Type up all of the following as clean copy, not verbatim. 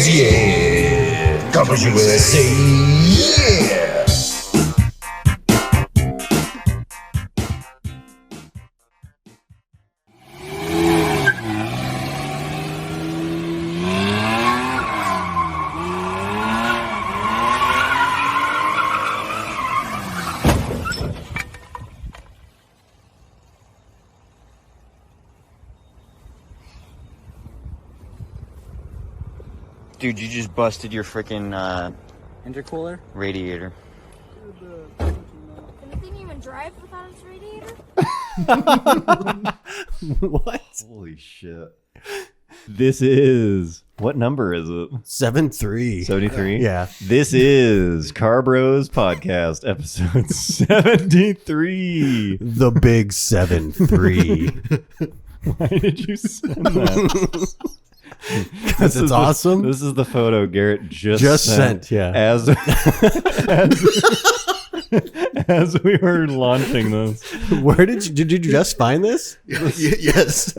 yeah. Campus USA, yeah. Dude, you just busted your freaking intercooler radiator. Can the thing even drive without its radiator? What? Holy shit. This is... What number is it? 73. 73? Yeah. This is Car Bros Podcast, episode 73. The big 7-3. Why did you send that? Because it's awesome. This is the photo Garrett just sent. Yeah. As we were launching this. Where did you just find this? Yes.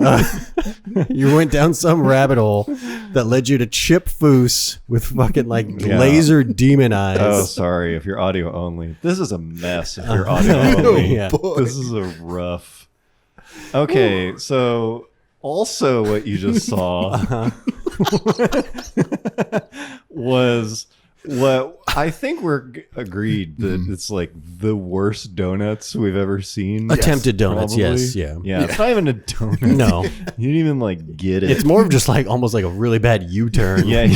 You went down some rabbit hole that led you to Chip Foose with fucking laser demon eyes. Oh, sorry. If you're audio only. This is a mess if you're audio only. Yeah. This is a rough. Okay, so also what you just saw was what I think we're agreed that it's like the worst donuts we've ever seen. Attempted donuts, probably. yes, yeah. Yeah, it's not even a donut. No. You didn't even get it. It's more of just almost like a really bad U-turn. Yeah.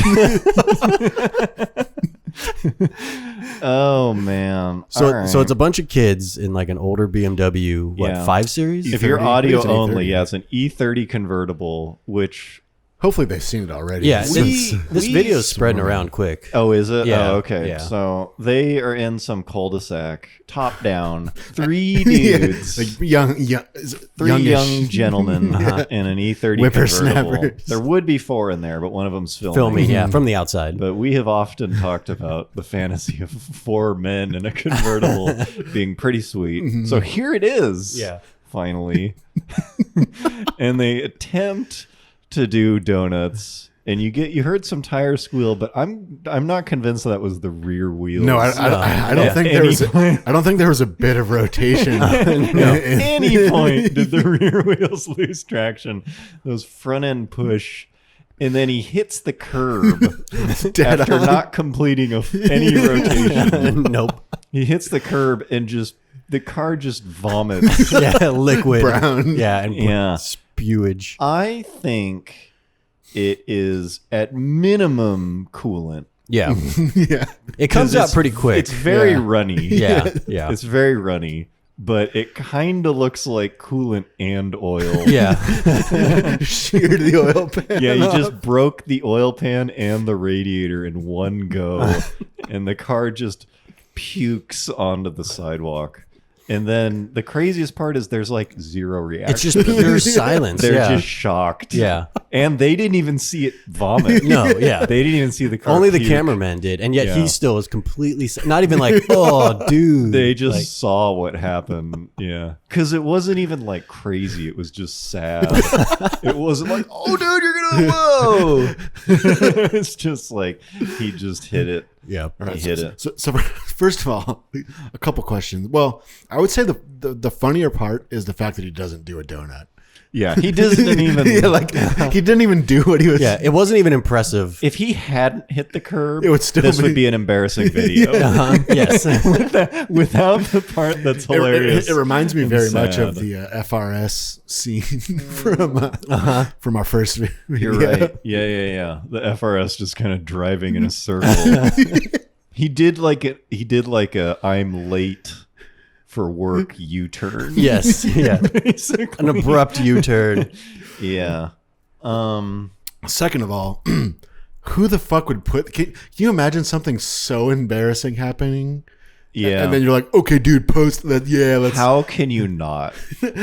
Oh man. So it's a bunch of kids in an older BMW 5 Series? If you're audio It's an only, E30. yeah, it's an E30 convertible, which Hopefully they've seen it already. Yeah, this video is spreading around quick. Oh, is it? Yeah, Oh, okay. yeah. So they are in some cul-de-sac, top down, three dudes, Like three young gentlemen in an E30 convertible. Whippersnappers. There would be four in there, but one of them's filming. Filming, yeah, from the outside. But we have often talked about the fantasy of four men in a convertible being pretty sweet. So here it is. Yeah. Finally. And they attempt to do donuts, and you heard some tire squeal, but I'm not convinced that was the rear wheels. No, I don't think there was. I don't think there was a bit of rotation. At any point did the rear wheels lose traction. Those front end push, and then he hits the curb Dead after on. not completing any rotation. Nope. He hits the curb and the car just vomits. Yeah, liquid. Brown. Yeah, and Yeah. spewage. I think it is at minimum coolant. Yeah. Yeah. It comes out It's- pretty quick. It's very Yeah. runny. Yeah, yeah. It's very runny, but it kind of looks like coolant and oil. Yeah. Sheared the oil pan. Yeah, you off. just broke the oil pan and the radiator in one go, and the car just pukes onto the sidewalk. And then the craziest part is there's zero reaction. It's just pure silence. They're yeah. just shocked. Yeah. And they didn't even see it vomit. No, yeah. They didn't even see the car Only the puke. cameraman did. And yet Yeah. he still was completely, not even oh, dude. They just saw what happened. Yeah. Because it wasn't even crazy. It was just sad. It wasn't oh, dude, you're going to, whoa. It's just he just hit it. Yeah. He hit it. So first of all, a couple questions. Well, I would say the funnier part is the fact that he doesn't do a donut. Yeah. He doesn't even. Yeah, he didn't even do what he was. Yeah. It wasn't even impressive. If he hadn't hit the curb, It would still this be- would be an embarrassing video. Yes. Without the part that's hilarious. It reminds me and very much sad. of the FRS scene from our first video. You're right. Yeah. The FRS just kind of driving in a circle. He did a I'm late for work U-turn. Yes. Yeah. Basically. An abrupt U-turn. Yeah. Second of all, who the fuck would can you imagine something so embarrassing happening Yeah. And then you're like, okay, dude, post that. Yeah, let's. How can you not?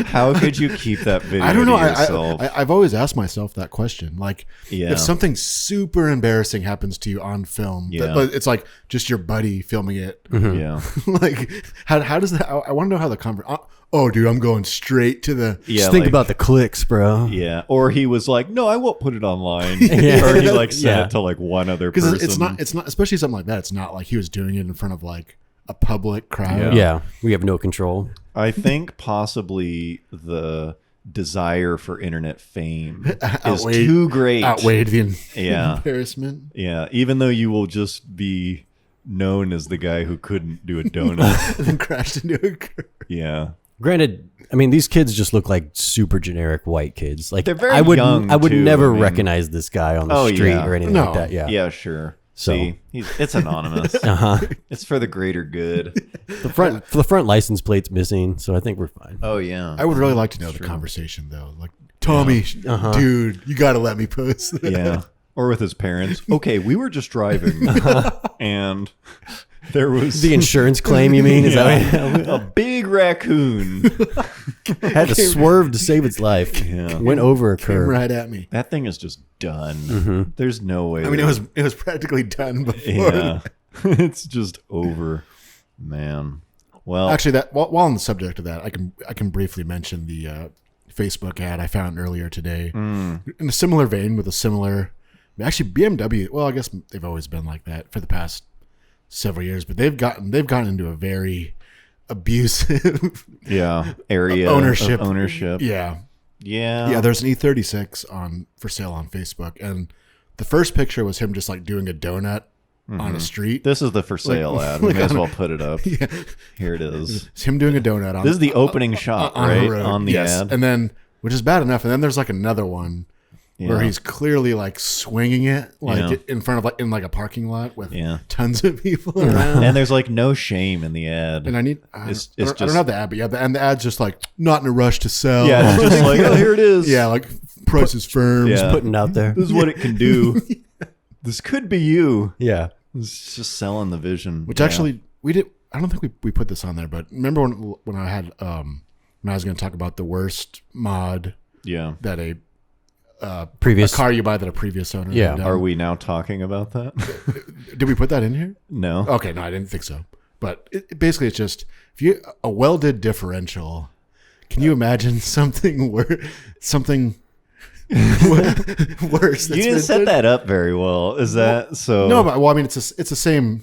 How could you keep that video I don't know. to yourself? I've always asked myself that question. Like, Yeah. if something super embarrassing happens to you on film, Yeah. but it's like just your buddy filming it. Yeah. Like, how does that? I want to know how the oh, dude, I'm going straight to the. Yeah. Just think like- about the clicks, bro. Yeah. Or he was like, no, I won't put it online. Yeah. Or he like sent Yeah. it to like one other person. Because it's not, especially something like that. It's not like he was doing it in front of like a public crowd. Yeah, we have no control. I think possibly the desire for internet fame is Outweighed- too great. Outweighed the Yeah. embarrassment. Yeah. Even though you will just be known as the guy who couldn't do a donut. And then crashed into a curb. Yeah. Granted, I mean, these kids just look like super generic white kids. Like They're very I would, young, I would too, never I mean- recognize this guy on the Oh, street yeah. or anything No. like that. Yeah. Yeah, sure. So- See, it's anonymous. It's for the greater good. The front license plate's missing, so I think we're fine. Oh yeah. I would really like to know the conversation though. Like, Tommy, dude, you got to let me post that. Yeah. Or with his parents. Okay, we were just driving, and there was The insurance claim, you mean? Is that a big raccoon. what had to swerve to save its life? Yeah. Went over a Came curb. right at me. That thing is just done. There's no way. I mean, it was practically done before. Yeah. It's just over, man. Well, Actually, that while on the subject of that, I can briefly mention the Facebook ad I found earlier today. In a similar vein, with a similar, actually BMW. Well, I guess they've always been like that for the past several years, but they've gotten into a very abusive yeah, area ownership. of ownership. Yeah, Yeah. There's an E36 for sale on Facebook, and the first picture was him just like doing a donut on a street. This is the for sale ad. We like may as on a- well put it up. Yeah. Here it is. It's him doing a donut on. This is the opening shot, on a right? road. On the Yes. ad. And then, which is bad enough. And then there's like another one where Yeah. he's clearly like swinging it, like Yeah. in front of like in like a parking lot with Yeah. tons of people around. And there's like no shame in the ad. And I need, It's I don't just- have the ad, but yeah, and the ad's just like not in a rush to sell. Yeah, it's just like, oh, here it is. yeah, like price is firm. Yeah. Putting it out there. This is what it can do. This could be you. Yeah. It's just selling the vision. Which Yeah. actually we did. I don't think we put this on there, but remember when I had when I was going to talk about the worst mod Yeah. that a Previous. car you buy that a previous owner Yeah. had done. Are we now talking about that? Did we put that in here? No. Okay, no, I didn't think so. But basically, it's just if a welded differential. Can you imagine something worse? You didn't set that up very well. Is that so? No, but well, I mean, it's the same.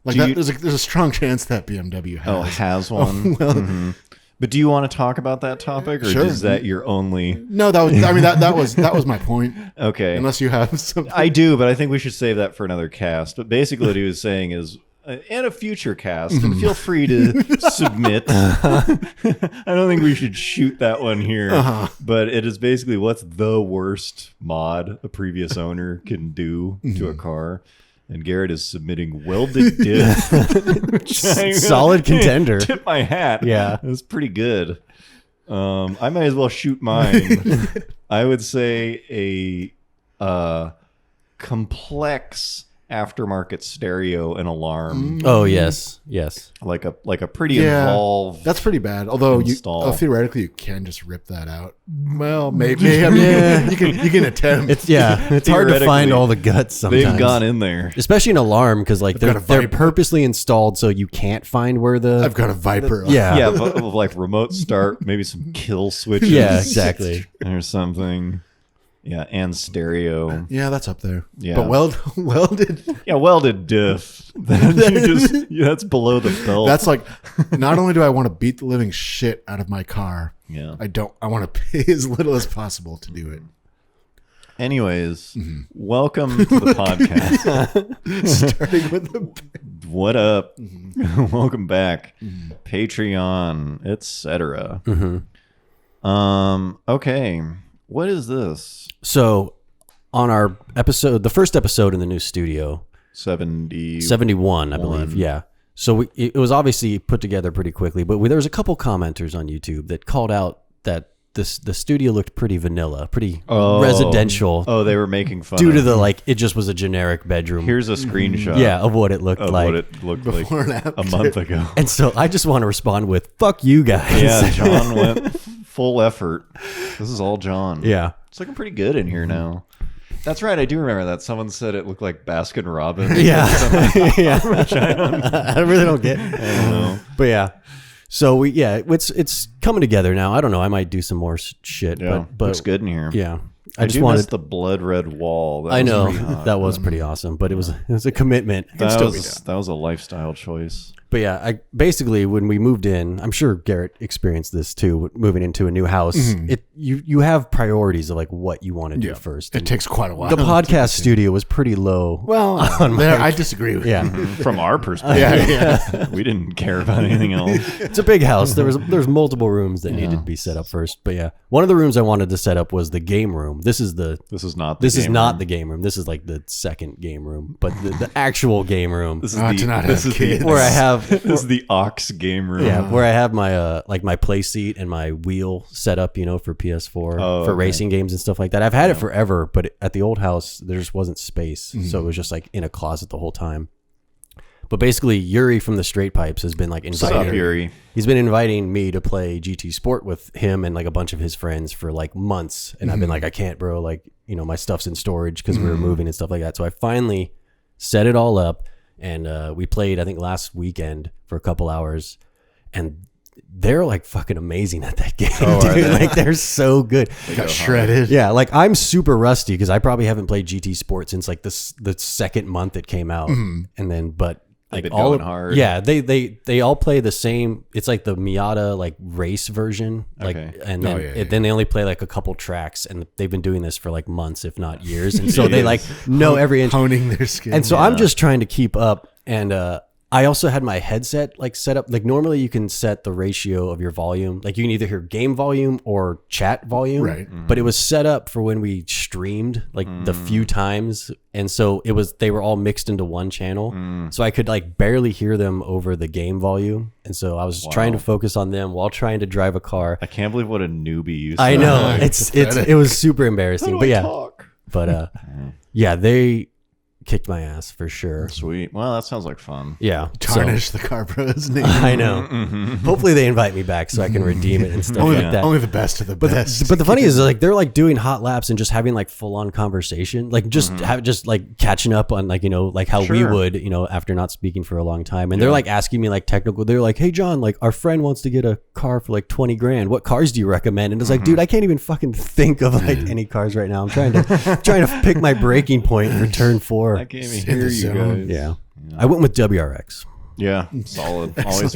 Like Do that, you- there's a strong chance that BMW has. Oh, has one. Mhm. But do you want to talk about that topic, or Sure. is that your only? No, that was. I mean, that was my point. Okay, Unless you have something. I do, but I think we should save that for another cast. But basically, what he was saying is, and a future cast, and feel free to submit. I don't think we should shoot that one here, but it is basically what's the worst mod a previous owner can do to a car. And Garrett is submitting welded diff. which I- Solid contender. Tip my hat. Yeah. That's pretty good. I might as well shoot mine. I would say a complex aftermarket stereo and alarm, Oh yes, yes. like a pretty Yeah, involved. that's pretty bad. Although install. theoretically you can just rip that out. Well, maybe. I mean, you can attempt. It's it's hard to find Theoretically, all the guts sometimes. They've gone in there. especially an alarm because like got they're a Viper. purposely installed so you can't find where the I've got a Viper. yeah Yeah, but like remote start, maybe some kill switches. yeah exactly. or something. Yeah, and stereo. Yeah, that's up there. Yeah. But welded. Yeah, welded diff. That's below the belt. That's like, not only do I want to beat the living shit out of my car, yeah. I want to pay as little as possible to do it. Anyways, welcome to the podcast. Starting with the What up? Welcome back. Patreon, etc. Okay. What is this? So on our episode, the first episode in the new studio, 71, I believe. Yeah. So it was obviously put together pretty quickly, but there was a couple commenters on YouTube that called out that the studio looked pretty vanilla, pretty residential. Oh, they were making fun due of to the like it just was a generic bedroom. Here's a screenshot. Yeah, of what it looked of like. what it looked like Before and after. a month ago. And so I just want to respond with "fuck you guys." Yeah, John went full effort. This is all John. Yeah. It's looking pretty good in here now. That's right. I do remember that. Someone said it looked like Baskin Robbins. Yeah. Yeah. I really don't get. I don't know. But yeah. So it's coming together now. I don't know. I might do some more shit. Yeah, but looks good in here. Yeah. I just miss the blood red wall. That I was know pretty hot. that was pretty awesome, but it was a commitment. That was a lifestyle choice. But yeah, I basically when we moved in, I'm sure Garrett experienced this too. Moving into a new house, you have priorities of like what you want to do first. It takes quite a while. The podcast studio was pretty low. Well, I disagree with Yeah, From our perspective, Yeah. we didn't care about anything else. it's a big house. There's multiple rooms that needed to be set up first. But yeah, one of the rooms I wanted to set up was the game room. This is not the game room. This is like the second game room, but the actual game room. This is kids. Where I have this is the aux game room. Yeah, where I have my like my play seat and my wheel set up, for PS4 for racing games and stuff like that. I've had it forever, but at the old house there just wasn't space, so it was just like in a closet the whole time. But basically, Yuri from the Straight Pipes has been like inviting. What's up, Yuri? He's been inviting me to play GT Sport with him and like a bunch of his friends for like months, and I've been like, I can't, bro. Like, my stuff's in storage because we were moving and stuff like that. So I finally set it all up. And we played, I think, last weekend for a couple hours, and they're like fucking amazing at that game, dude. Like they're so good. They got shredded. Yeah, like I'm super rusty because I probably haven't played GT Sport since like the second month it came out, and then like been all going hard. Yeah, they all play the same. It's like the Miata like race version, like, and then then they only play like a couple tracks, and they've been doing this for like months, if not years, and so they like know every inch, honing their skin. and so I'm just trying to keep up, and I also had my headset like set up. Like normally you can set the ratio of your volume. Like you can either hear game volume or chat volume. Right. But it was set up for when we streamed like the few times. And so they were all mixed into one channel. So I could like barely hear them over the game volume. And so I was trying to focus on them while trying to drive a car. I can't believe what a newbie you I sound. know. It was super embarrassing. But yeah. Talk? But yeah, they kicked my ass for sure. Sweet. Well, that sounds like fun. Yeah. Tarnish the Car Bros name. I know. Hopefully they invite me back so I can redeem it and stuff like that. Only the best of the best. But the funny is like they're like doing hot laps and just having like full on conversation, like just like catching up on like like how we would after not speaking for a long time. And they're like asking me like technical. They're like, hey John, like our friend wants to get a car for like 20 grand. What cars do you recommend? And it's like, dude, I can't even fucking think of like any cars right now. I'm trying to pick my breaking point for turn 4. I can't even hear you guys. Yeah. I went with WRX. Yeah, solid. Always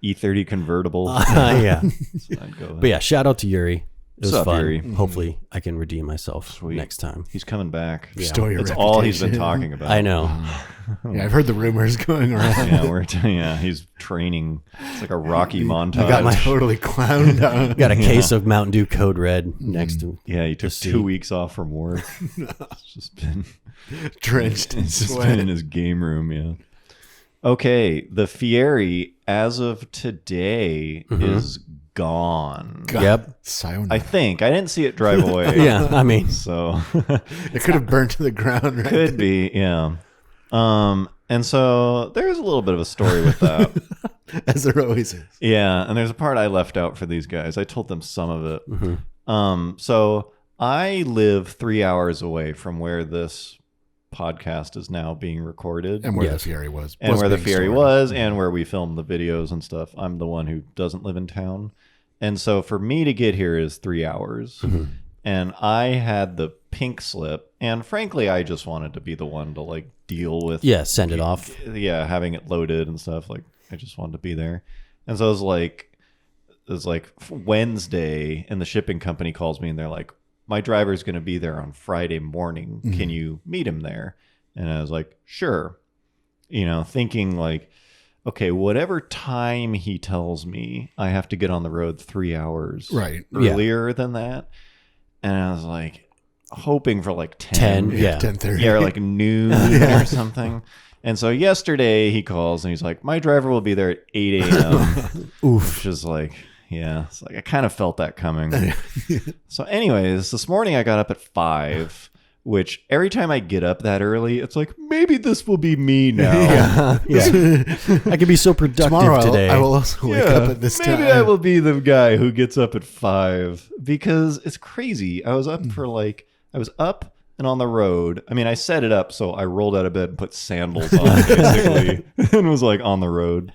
E30 convertible. Yeah. I'd go with. But yeah, shout out to Yuri. It was What's up, fun. Yuri? Hopefully I can redeem myself Sweet. next time. He's coming back. Restore your That's all he's been reputation. talking about. I know. Yeah, I've heard the rumors going around. Yeah, he's training. It's like a Rocky montage. got my- Totally clowned out. Got a case of Mountain Dew Code Red next to Yeah, he took seat. 2 weeks off from work. It's just been drenched in It's just sweat. been in his game room, yeah. Okay, the Fierri, as of today, is gone. God, Yep. Sayonara. I think. I didn't see it drive away. Yeah, I mean, So It could have burnt to the ground, right? could be, yeah. And so there's a little bit of a story with that. As there always is. Yeah, and there's a part I left out for these guys. I told them some of it. So I live 3 hours away from where this podcast is now being recorded. And where Yes. the Fierri was. And where the being Fierri stored. was, and where we filmed the videos and stuff. I'm the one who doesn't live in town. And so for me to get here is 3 hours. And I had the pink slip. And frankly, I just wanted to be the one to like deal with send it off. yeah, having it loaded and stuff. Like I just wanted to be there. And so it was like Wednesday, and the shipping company calls me and they're like, my driver's going to be there on Friday morning. Can you meet him there? And I was like, sure. Thinking like, okay, whatever time he tells me, I have to get on the road 3 hours Right. earlier than that. And I was like, hoping for like 10, yeah. 10:30. Yeah, or like noon or something. And so yesterday he calls and he's like, my driver will be there at 8 a.m. Oof. Which is like, Yeah. It's like I kind of felt that coming. So anyways, this morning I got up at 5, which every time I get up that early, it's like, maybe this will be me now. I can be so productive Tomorrow, today. I will also wake up at this time. Maybe I will be the guy who gets up at 5 because it's crazy. I was up I was up and on the road. I mean, I set it up so I rolled out of bed and put sandals on basically and was like on the road.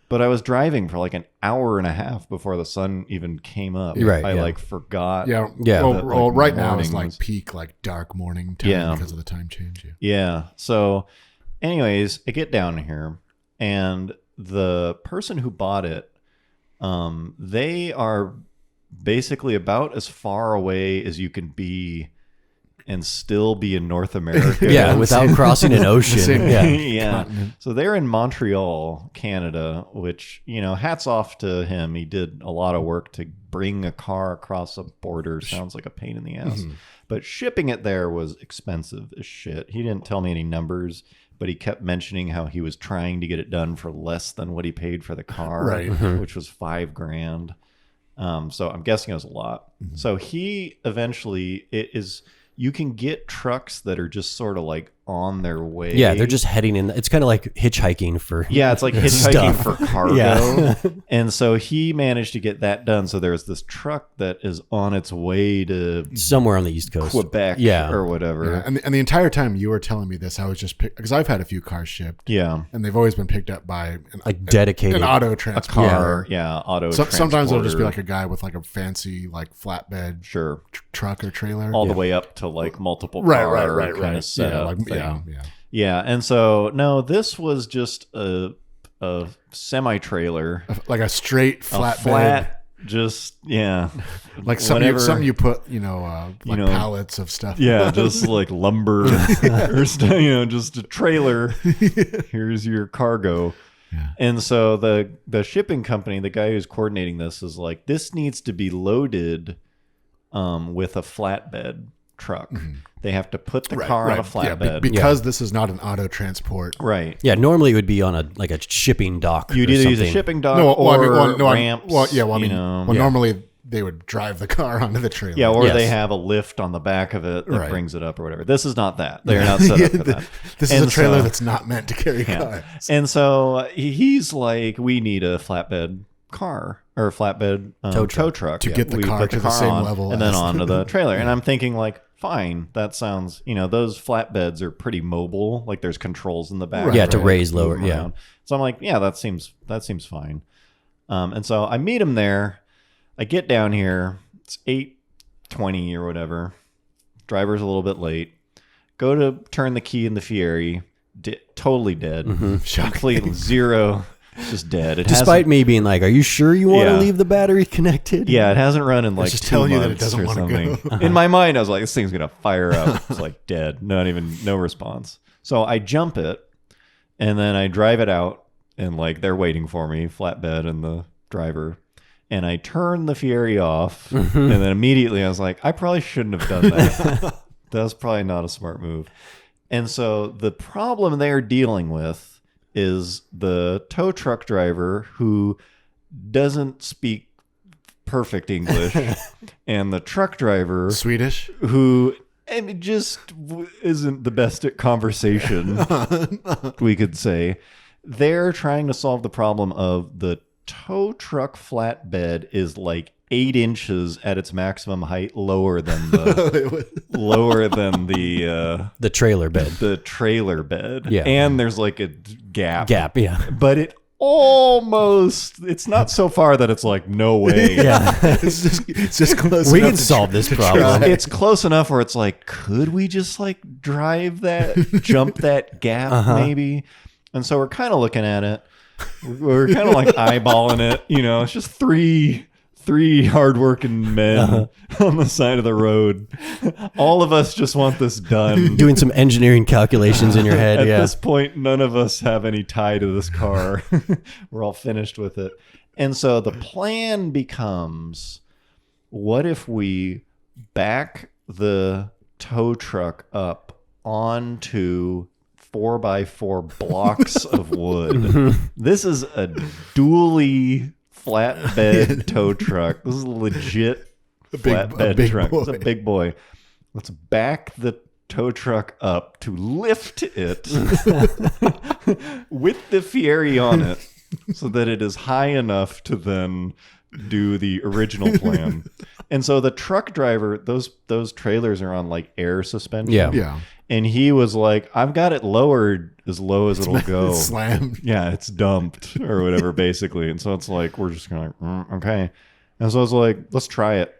But I was driving for like an hour and a half before the sun even came up. Right, I yeah. like forgot. Yeah. Yeah. Well, right now morning is like was- peak, like dark morning time Yeah. because of the time change. Yeah. Yeah. So anyways, I get down here and the person who bought it, they are basically about as far away as you can be and still be in North America. Yeah, without crossing an ocean. Same. Yeah. Yeah. So they're in Montreal, Canada, which, hats off to him. He did a lot of work to bring a car across a border. Sounds like a pain in the ass. But shipping it there was expensive as shit. He didn't tell me any numbers, but he kept mentioning how he was trying to get it done for less than what he paid for the car, Right. which was $5,000. So I'm guessing it was a lot. So he eventually, you can get trucks that are just sort of like on their way. Yeah, they're just heading in. It's kind of like hitchhiking for. Yeah, it's like hitchhiking Stuff. for cargo. Yeah. And so he managed to get that done. So there's this truck that is on its way to Somewhere on the East Coast. Quebec Yeah. or whatever. Yeah, and the entire time you were telling me this, I was just because I've had a few cars shipped, Yeah. and they've always been picked up by Like dedicated. an auto A transport. car. Yeah. Auto Sometimes it'll just be transporter. like a guy with like a fancy like flatbed Sure. truck or trailer. All the way up to like multiple right, car right, kind right. of setup thing. Yeah. Yeah. And so, no, this was just a semi-trailer. Like a straight A flatbed. flat, just, yeah. Like something you put, like know, pallets of stuff. Yeah, just like lumber or stuff, just a trailer. Here's your cargo. Yeah. And so the shipping company, the guy who's coordinating this, is like, this needs to be loaded with a flatbed truck. They have to put the car on a flatbed. because this is not an auto transport. Right. Yeah, normally it would be on a shipping dock. You'd or either use a something. shipping dock No, or no, ramps. normally they would drive the car onto the trailer. Yeah, or Yes. they have a lift on the back of it that Right. brings it up or whatever. This is not that. They're not set up for that. This is And a trailer so- that's not meant to carry cars. And so he's like, we need a flatbed car or a flatbed tow truck To get the We car put to the same on level and then as- onto the trailer. And I'm thinking like, fine, that sounds, those flatbeds are pretty mobile. Like there's controls in the back. Yeah, to Right. raise lower. Move Yeah. around. So I'm like, yeah, that seems fine. And so I meet him there. I get down here. It's 8:20 or whatever. Driver's a little bit late. Go to turn the key in the Fierri. Totally dead. Completely zero. It's just dead. It Despite me being like, "Are you sure you want to Yeah. leave the battery connected?" yeah, it hasn't run in like just 2 telling you months that it doesn't or wanna something. go. In my mind, I was like, this thing's gonna fire up. It's like dead. No response. So I jump it, and then I drive it out, and like they're waiting for me, flatbed and the driver. And I turn the Fierri off, and then immediately I was like, I probably shouldn't have done that. That's probably not a smart move. And so the problem they're dealing with is the tow truck driver who doesn't speak perfect English, and the truck driver Swedish. who and it just isn't the best at conversation, we could say. They're trying to solve the problem of the tow truck flatbed is like 8 inches at its maximum height lower than the The trailer bed. the trailer bed. Yeah. And there's like a gap. Yeah. But it's not so far that it's like no way. Yeah. It's just close. We enough can to solve this problem. It's close enough where it's like, could we just like drive that, jump that gap maybe? And so we're kind of looking at it. We're kind of like eyeballing it. It's just three hardworking men on the side of the road. All of us just want this done. Doing some engineering calculations in your head. At Yeah. this point, none of us have any tie to this car. We're all finished with it. And so the plan becomes, what if we back the tow truck up onto 4x4 blocks of wood? This is a dually flatbed tow truck. This is a legit flatbed truck. It's a big boy. Let's back the tow truck up to lift it with the Fierri on it so that it is high enough to then do the original plan. And so the truck driver, those trailers are on like air suspension. Yeah. And he was like, I've got it lowered as low as it'll go. It's slammed. Yeah, it's dumped or whatever, basically. And so it's like, we're just going like, okay. And so I was like, let's try it.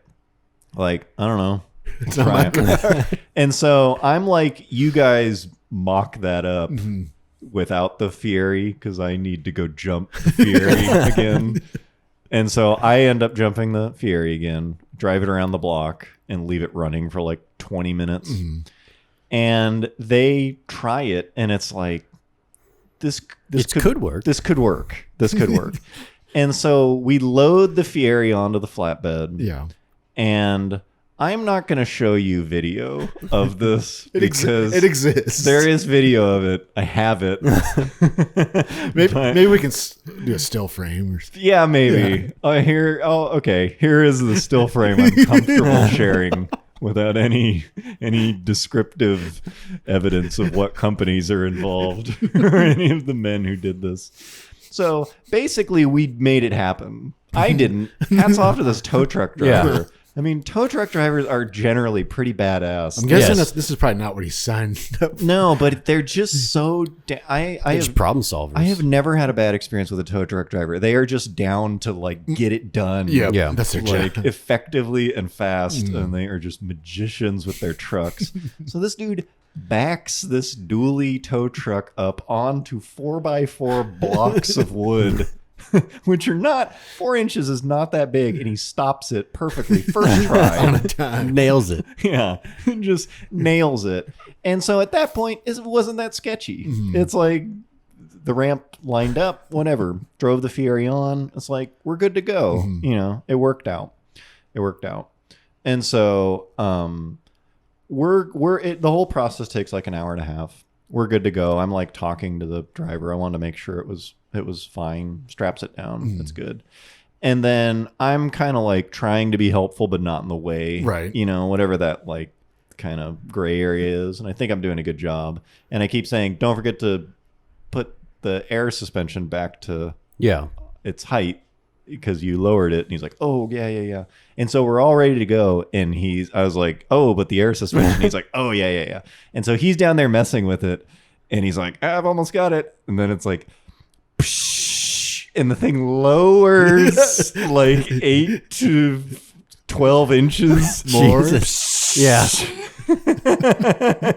Like, I don't know. Let's try it. And so I'm like, you guys mock that up without the Fierri because I need to go jump the Fierri again. And so I end up jumping the Fierri again, drive it around the block, and leave it running for like 20 minutes. And they try it, and it's like, this could work. This could work. This could work. And so we load the Fierri onto the flatbed. Yeah. And I'm not going to show you video of this because it exists. There is video of it. I have it. Maybe we can do a still frame. Or something. Yeah, maybe. Yeah. Okay. Here is the still frame I'm comfortable sharing without any descriptive evidence of what companies are involved or any of the men who did this. So basically, we made it happen. I didn't. Hats off to this tow truck driver. Yeah. I mean, tow truck drivers are generally pretty badass. I'm guessing this is probably not what he signed up for. No, but they're just so... They're just problem solvers. I have never had a bad experience with a tow truck driver. They are just down to like get it done. Yeah. That's their job. Effectively and fast, and they are just magicians with their trucks. So this dude backs this dually tow truck up onto 4x4 blocks of wood. Which are not 4 inches is not that big, and he stops it perfectly first try on a time. Nails it. Yeah, just nails it. And so at that point, it wasn't that sketchy. It's like the ramp lined up, whatever. Drove the Fierri on. It's like we're good to go. You know, it worked out. And so the whole process takes like an hour and a half. We're good to go. I'm like talking to the driver. I wanted to make sure it was fine. Straps it down. It's good. And then I'm kind of like trying to be helpful, but not in the way, right? You know, whatever that like kind of gray area is. And I think I'm doing a good job. And I keep saying, don't forget to put the air suspension back to its height because you lowered it. And he's like, oh yeah. And so we're all ready to go. And I was like, oh, but the air suspension. He's like, oh yeah. And so he's down there messing with it. And he's like, I've almost got it. And then it's like, and the thing lowers like 8 to 12 inches more. Yeah.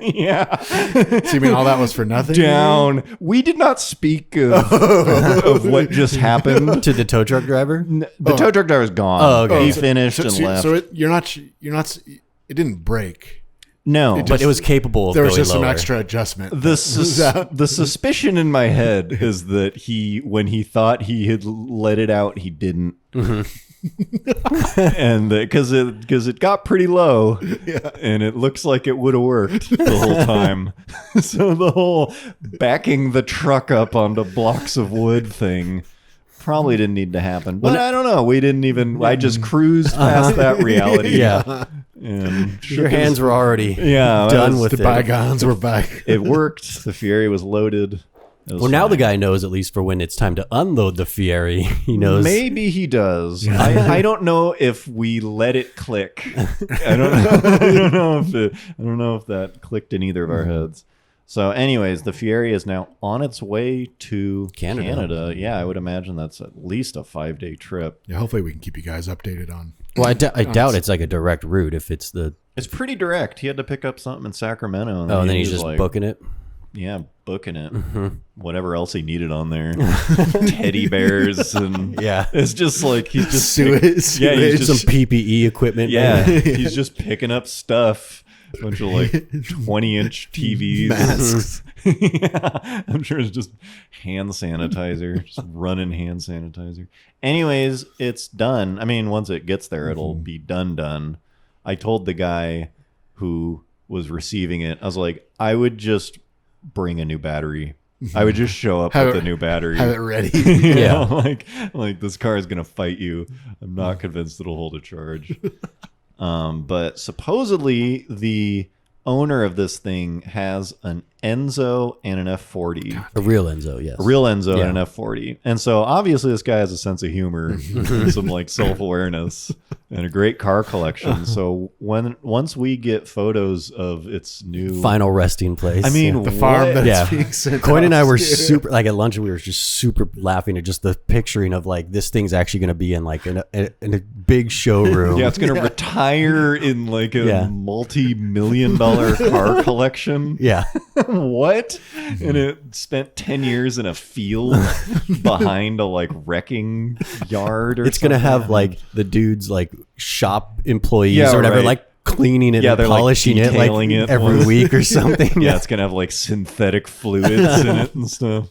Yeah. So you mean all that was for nothing? Down. We did not speak of what just happened to the tow truck driver. The tow truck driver is gone. Oh, okay. He finished and left. So you're not. It didn't break. No, but it was capable of there was going just lower. some extra adjustment. The suspicion in my head is that when he thought he had let it out, he didn't. And because it got pretty low, and it looks like it would have worked the whole time. So the whole backing the truck up onto blocks of wood thing probably didn't need to happen. But I don't know. We didn't even. I just cruised past that reality. Yeah. And your hands were already done with the bygones were back. It worked. The Fierri was loaded. Well, now the guy knows at least for when it's time to unload the Fierri. He knows. Maybe he does. I don't know if we let it click. I don't know if that clicked in either of our heads. So, anyways, the Fierri is now on its way to Canada. Yeah, I would imagine that's at least a 5-day trip. Yeah, hopefully we can keep you guys updated on. Well, I doubt it's like a direct route if it's the. It's pretty direct. He had to pick up something in Sacramento. And then he's just like, booking it. Yeah, booking it. Whatever else he needed on there. Teddy bears and it's just like he's just he's just some PPE equipment. Yeah, he's just picking up stuff. A bunch of like 20-inch TVs. Masks. Yeah, I'm sure it's just hand sanitizer, just running hand sanitizer. Anyways, it's done. I mean, once it gets there, it'll be done. I told the guy who was receiving it, I was like, I would just bring a new battery I would just show up with a new battery. Have it ready. Yeah. Like this car is gonna fight you. I'm not convinced it'll hold a charge. But supposedly the owner of this thing has an Enzo and an F40. A real Enzo, yes. A real Enzo Yeah. and an F40. And so obviously this guy has a sense of humor and some like self-awareness and a great car collection. So once we get photos of its new Final resting place. I mean, The farm what? that's Yeah. being sent Coyne and I off were to. super, like at lunch, we were just super laughing at just the picturing of like this thing's actually going to be in like in a big showroom. Yeah, it's going to retire in like a Yeah. multi-million-dollar car collection. Yeah. What? And it spent 10 years in a field behind a like wrecking yard or It's going to something. have like the dude's like shop employees Yeah, or whatever, right. like cleaning it Yeah, and they're, like, polishing it like detailing it every once. week or something. Yeah, it's going to have like synthetic fluids in it and stuff.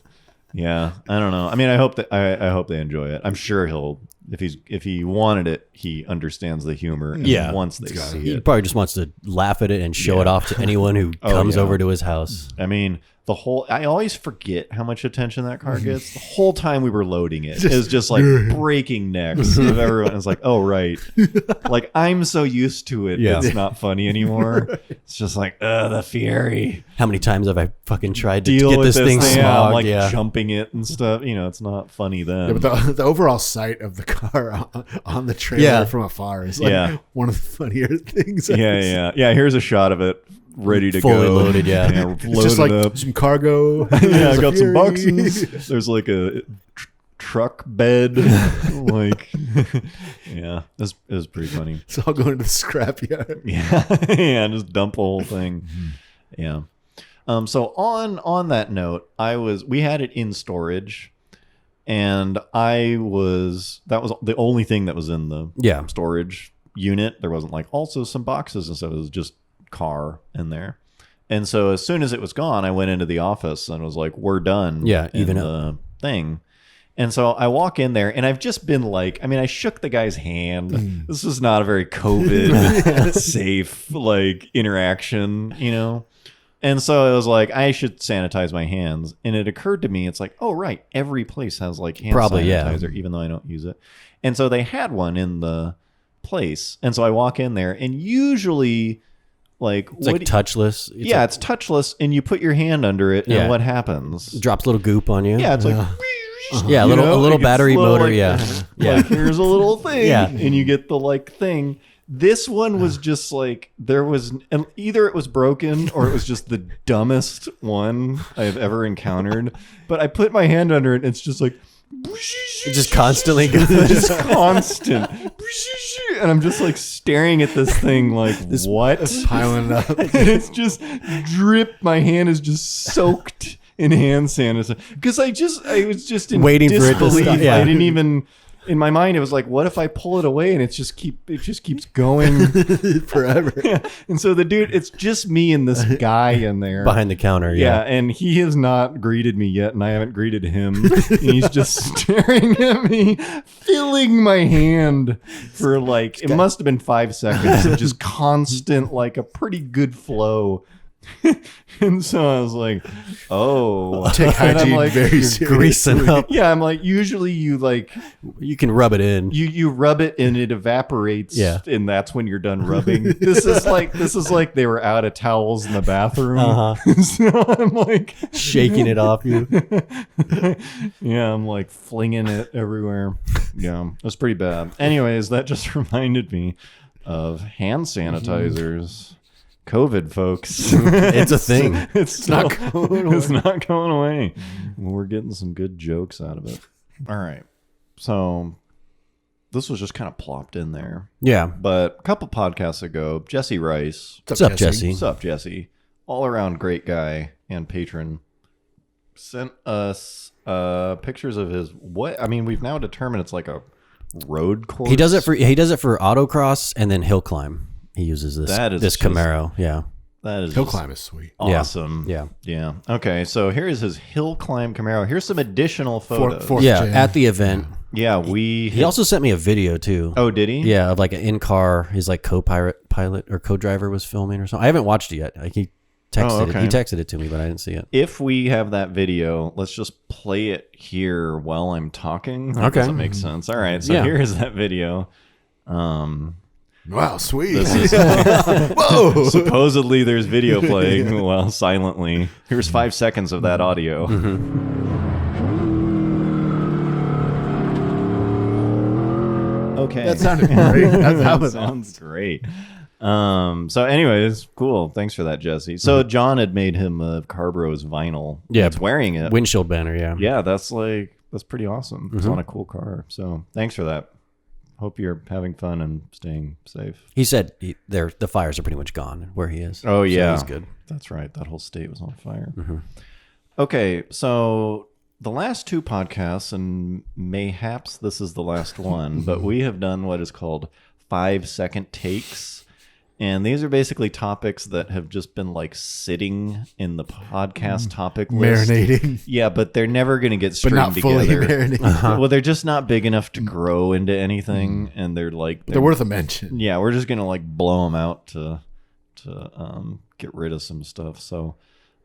Yeah, I don't know. I mean, I hope that I hope they enjoy it. I'm sure he'll if he wanted it, he understands the humor. And Yeah. once they see He it, probably just wants to laugh at it and show it off to anyone who comes yeah. over to his house. I mean, I always forget how much attention that car gets. The whole time we were loading it is just like breaking necks of everyone. It's like, oh, right. Like, I'm so used to it. Yeah. It's not funny anymore. It's just like, the Fierri. How many times have I fucking tried to Deal get with this thing Yeah, I'm smogged? like Yeah. jumping it and stuff. You know, it's not funny then. Yeah, but the overall sight of the car on the trailer Yeah. from afar is like Yeah. one of the funnier things. I've Yeah. Here's a shot of it ready to Fully go. loaded, yeah. It's loaded just like up. some cargo. Yeah, I There's a got some Fierri. boxes. There's like a truck bed. Like, yeah, it was pretty funny. It's all going to the scrapyard. Yeah, just dump the whole thing. Yeah. So on that note, we had it in storage, and that was the only thing that was in the Yeah. storage unit. There wasn't like also some boxes and stuff. It was just car in there. And so as soon as it was gone, I went into the office and was like, we're done. Yeah, in even the thing. And so I walk in there and I've just been like, I mean, I shook the guy's hand. This was not a very COVID safe like interaction, you know? And so I was like, I should sanitize my hands. And it occurred to me, it's like, oh, right. Every place has like hand Probably, yeah. sanitizer, even though I don't use it. And so they had one in the place. And so I walk in there and usually like, It's like touchless. it's touchless and you put your hand under it Yeah. and what happens? drops a little goop on you. Yeah, it's like, Yeah, a you little know, a little like, it's battery little, motor. like, Yeah. Yeah. like here's a little thing, Yeah. and you get the like thing. This one was just like and either it was broken or it was just the dumbest one I've ever encountered. But I put my hand under it, and it's just like It just constantly goes. it's constant, and I'm just like staring at this thing like what? Piling up. And it's just drip. My hand is just soaked in hand sanitizer because I was just in Waiting for it to disbelief. stop, yeah. I didn't even. In my mind, it was like, what if I pull it away and it just keeps going forever. Yeah. And so the dude, it's just me and this guy in there Behind the counter. Yeah, Yeah. and he has not greeted me yet, and I haven't greeted him. And he's just staring at me, filling my hand for like, it must have been 5 seconds of just constant, like a pretty good flow. And so I was like, oh. Take And I'm hygiene like, very seriously. Greasing up. yeah, I'm like, usually you like, You can rub it in. you rub it and it evaporates, Yeah. and that's when you're done rubbing. This is like they were out of towels in the bathroom. So I'm like Shaking it off you. yeah, I'm like flinging it everywhere. Yeah, it was pretty bad. Anyways, that just reminded me of hand sanitizers. COVID, folks. It's a thing. It's not going away. It's not going away. We're getting some good jokes out of it. All right. So this was just kind of plopped in there. Yeah. But a couple podcasts ago, Jesse Rice. What's up, Jesse? What's up, Jesse? All around great guy and patron. Sent us pictures of his what? I mean, we've now determined it's like a road course. He does it for autocross and then hill climb. He uses this just Camaro. Yeah. That is Hill just climb is sweet. awesome. Yeah. Yeah. Okay, so here is his hill climb Camaro. Here's some additional photos. Fourth Yeah. gen. At the event. Yeah, He also sent me a video too. Oh, did he? Yeah, of like an in-car, his like co-pilot or co-driver was filming or something. I haven't watched it yet. Like Texted okay. He texted it to me, but I didn't see it. If we have that video, let's just play it here while I'm talking. That Okay. doesn't make sense. All right, so Yeah. here is that video. Wow, sweet. This is Whoa. supposedly there's video playing while silently. Here's 5 seconds of that audio. Okay. That sounded great. That was sounds great. So anyways, cool. Thanks for that, Jesse. So John had made him a Carbros vinyl. Yeah. He's wearing it. Windshield banner, yeah. Yeah, that's pretty awesome. It's on a cool car. So thanks for that. Hope you're having fun and staying safe. He said the fires are pretty much gone where he is. Oh yeah, so he's good. That's right. That whole state was on fire. Okay, so the last 2 podcasts, and mayhaps this is the last one, but we have done what is called 5-second takes. And these are basically topics that have just been like sitting in the podcast topic list. Marinating. Yeah, but they're never going to get But streamed not fully together. marinating. Well, they're just not big enough to grow into anything, and they're like They're worth a mention. yeah, we're just gonna like blow them out to get rid of some stuff. So,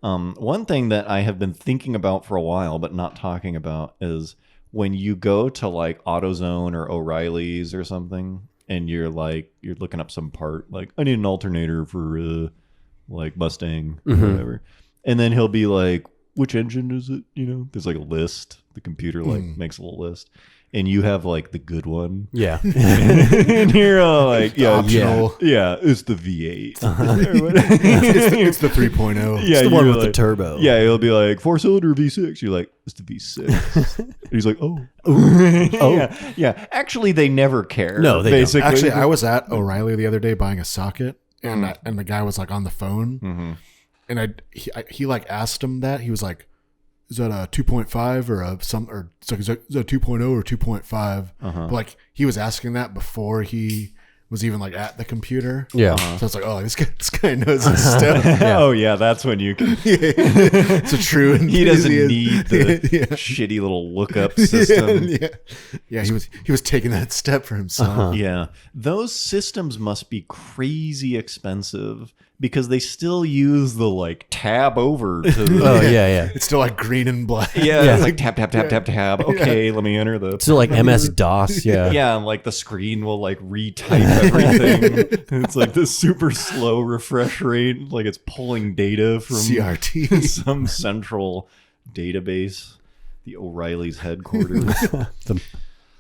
one thing that I have been thinking about for a while, but not talking about, is when you go to like AutoZone or O'Reilly's or something, and you're looking up some part, like I need an alternator for like Mustang or whatever, and then he'll be like, which engine is it? You know, there's like a list. The computer like makes a little list. And you have like the good one. Yeah. And you're all like, yeah, Optional. yeah, it's the V8. It's the 3.0. Yeah, It's the one you're with the like- turbo. Yeah, it'll be like 4-cylinder V6. You're like, it's the V6. And he's like, oh. Yeah. Actually, they never care. No, they don't. basically. Actually, I was at O'Reilly the other day buying a socket, and the guy was like on the phone, and he like asked him that. He was like, "Is that a 2.5 or a some or it's like, is that a 2.0 or 2.5?" But like he was asking that before he was even like at the computer. Yeah. So it's like, oh, this guy knows his stuff. Oh, yeah, that's when you can. It's a true. He doesn't enthusiast. need the Yeah. shitty little lookup system. Yeah, he was taking that step for himself. Yeah. Those systems must be crazy expensive because they still use the like tab over to the. Oh, yeah. It's still like green and black. Yeah, it's like tab. Okay, let me enter the. Still like MS DOS, yeah. Yeah, and like the screen will like retype everything. It's like this super slow refresh rate, like it's pulling data from CRT. some central database, the O'Reilly's headquarters.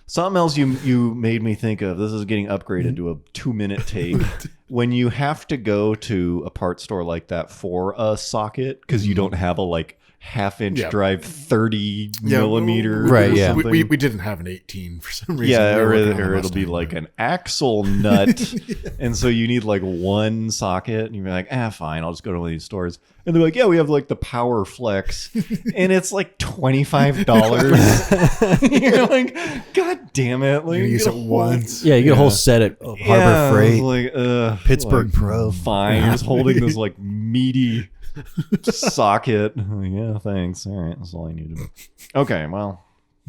Something else you made me think of. This is getting upgraded to a 2-minute take. When you have to go to a part store like that for a socket because you don't have a like half-inch Yeah. drive 30 millimeter, Right, or yeah. something. We didn't have an 18 for some reason. Yeah, We were or working on a it'll be Mustang, like but- an axle nut. And so you need like one socket. And you're like, fine, I'll just go to one of these stores. And they're like, yeah, we have like the Power Flex. And it's like $25. You're like, God damn it. Like, You use get it a whole- once. Yeah, you get a whole set at Harbor Yeah, Freight. it's like, Pittsburgh like, Pro. Fine. You're just holding this like meaty socket. Yeah, thanks. All right. That's all I needed. Okay, well.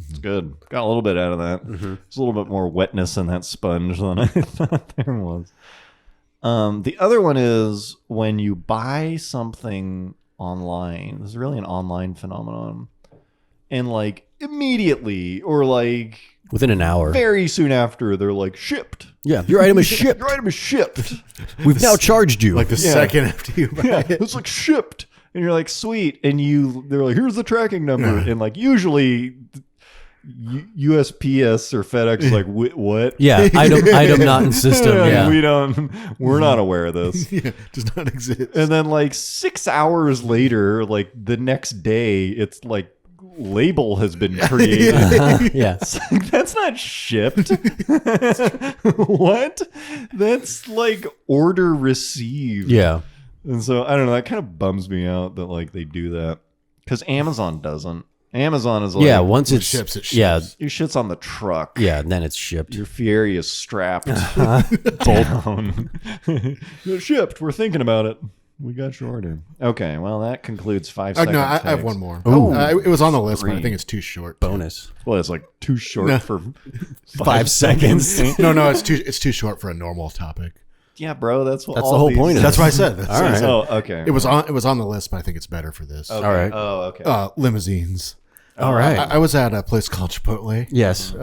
It's good. Got a little bit out of that. There's a little bit more wetness in that sponge than I thought there was. The other one is when you buy something online. This is really an online phenomenon. And like immediately or like Within an hour. very soon after, they're like shipped. Yeah, your item is shipped. Your item is shipped. We've now charged you. Like the second after you buy Yeah, it. it's like shipped. And you're like, sweet. And they're like, here's the tracking number. And like usually USPS or FedEx is like, what? yeah, item not in system. Yeah. We're not aware of this. Yeah, does not exist. And then like 6 hours later, like the next day, it's like label has been created. Yeah. It's like, that's not shipped. What? That's like order received. Yeah. And so I don't know. That kind of bums me out that like they do that because Amazon doesn't. Amazon is like, Yeah, once It it's ships, it ships. Yeah, your shit's on the truck. yeah, and then it's shipped. Your Fierri is strapped down. You're shipped. We're thinking about it. We got your order. Okay, well that concludes 5 seconds. No, I have one more. Ooh. It was on the list, but I 3. think it's too short. Bonus. Well, it's like too short No. for 5 seconds. No, it's too short for a normal topic. Yeah, bro. That's what. That's all the whole these- point of That's this. what I said. All right. Oh, okay. It was on the list, but I think it's better for this. Okay. All right. Oh, okay. Limousines. All right. I was at a place called Chipotle. Yes.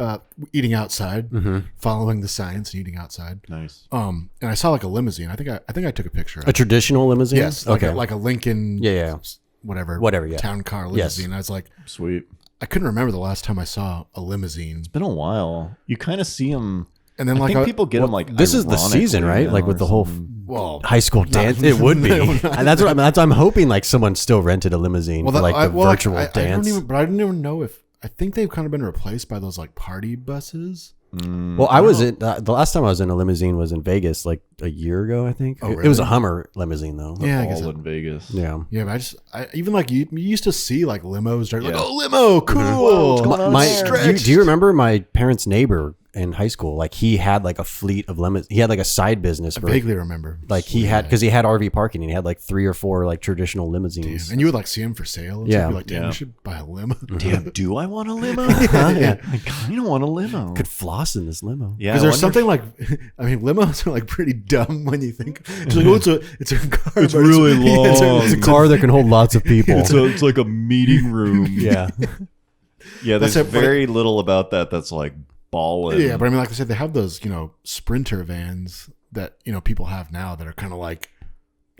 Eating outside, following the signs and eating outside. Nice. And I saw like a limousine. I think I took a picture. Of A it. traditional limousine? Yes, like Okay. like a Lincoln. Yeah. Whatever. Yeah. Town car Yes. limousine. I was like, Sweet. I couldn't remember the last time I saw a limousine. Been a while. You kind of see them. And then I like think people get them like. This is the season, ironically, right? Like with or the whole something. well, high school dance. It would be. And that's what I'm hoping like someone still rented a limousine for like the virtual I dance. I don't even know if I think they've kind of been replaced by those like party buses. Well, I was in the last time I was in a limousine was in Vegas like a year ago, I think. Oh, It was really? a Hummer limousine though. Yeah, I guess. All in Vegas. Yeah. Yeah, but I even like you used to see like limos. They're like, Yeah. oh, limo, cool. Whoa, what's going on My, there? do you remember my parents' neighbor in high school? Like he had like a fleet of limos. He had like a side business I for vaguely remember. like he had because he had RV parking and he had like 3 or 4 like traditional limousines. And you would like see them for sale. And Yeah. yeah, like, damn, Yeah. we should buy a limo. Damn, do I want a limo? I kind of want a limo. Could floss in this limo. Yeah, Because I there's wonder something like, I mean, limos are like pretty dumb when you think. It's like, oh, it's a car. It's but really it's long. It's a car that can hold lots of people. it's like a meeting room. Yeah. Yeah, there's That's it, but very little about that that's like ballin'. Yeah, but I mean, like I said, they have those, Sprinter vans that, people have now that are kind of like,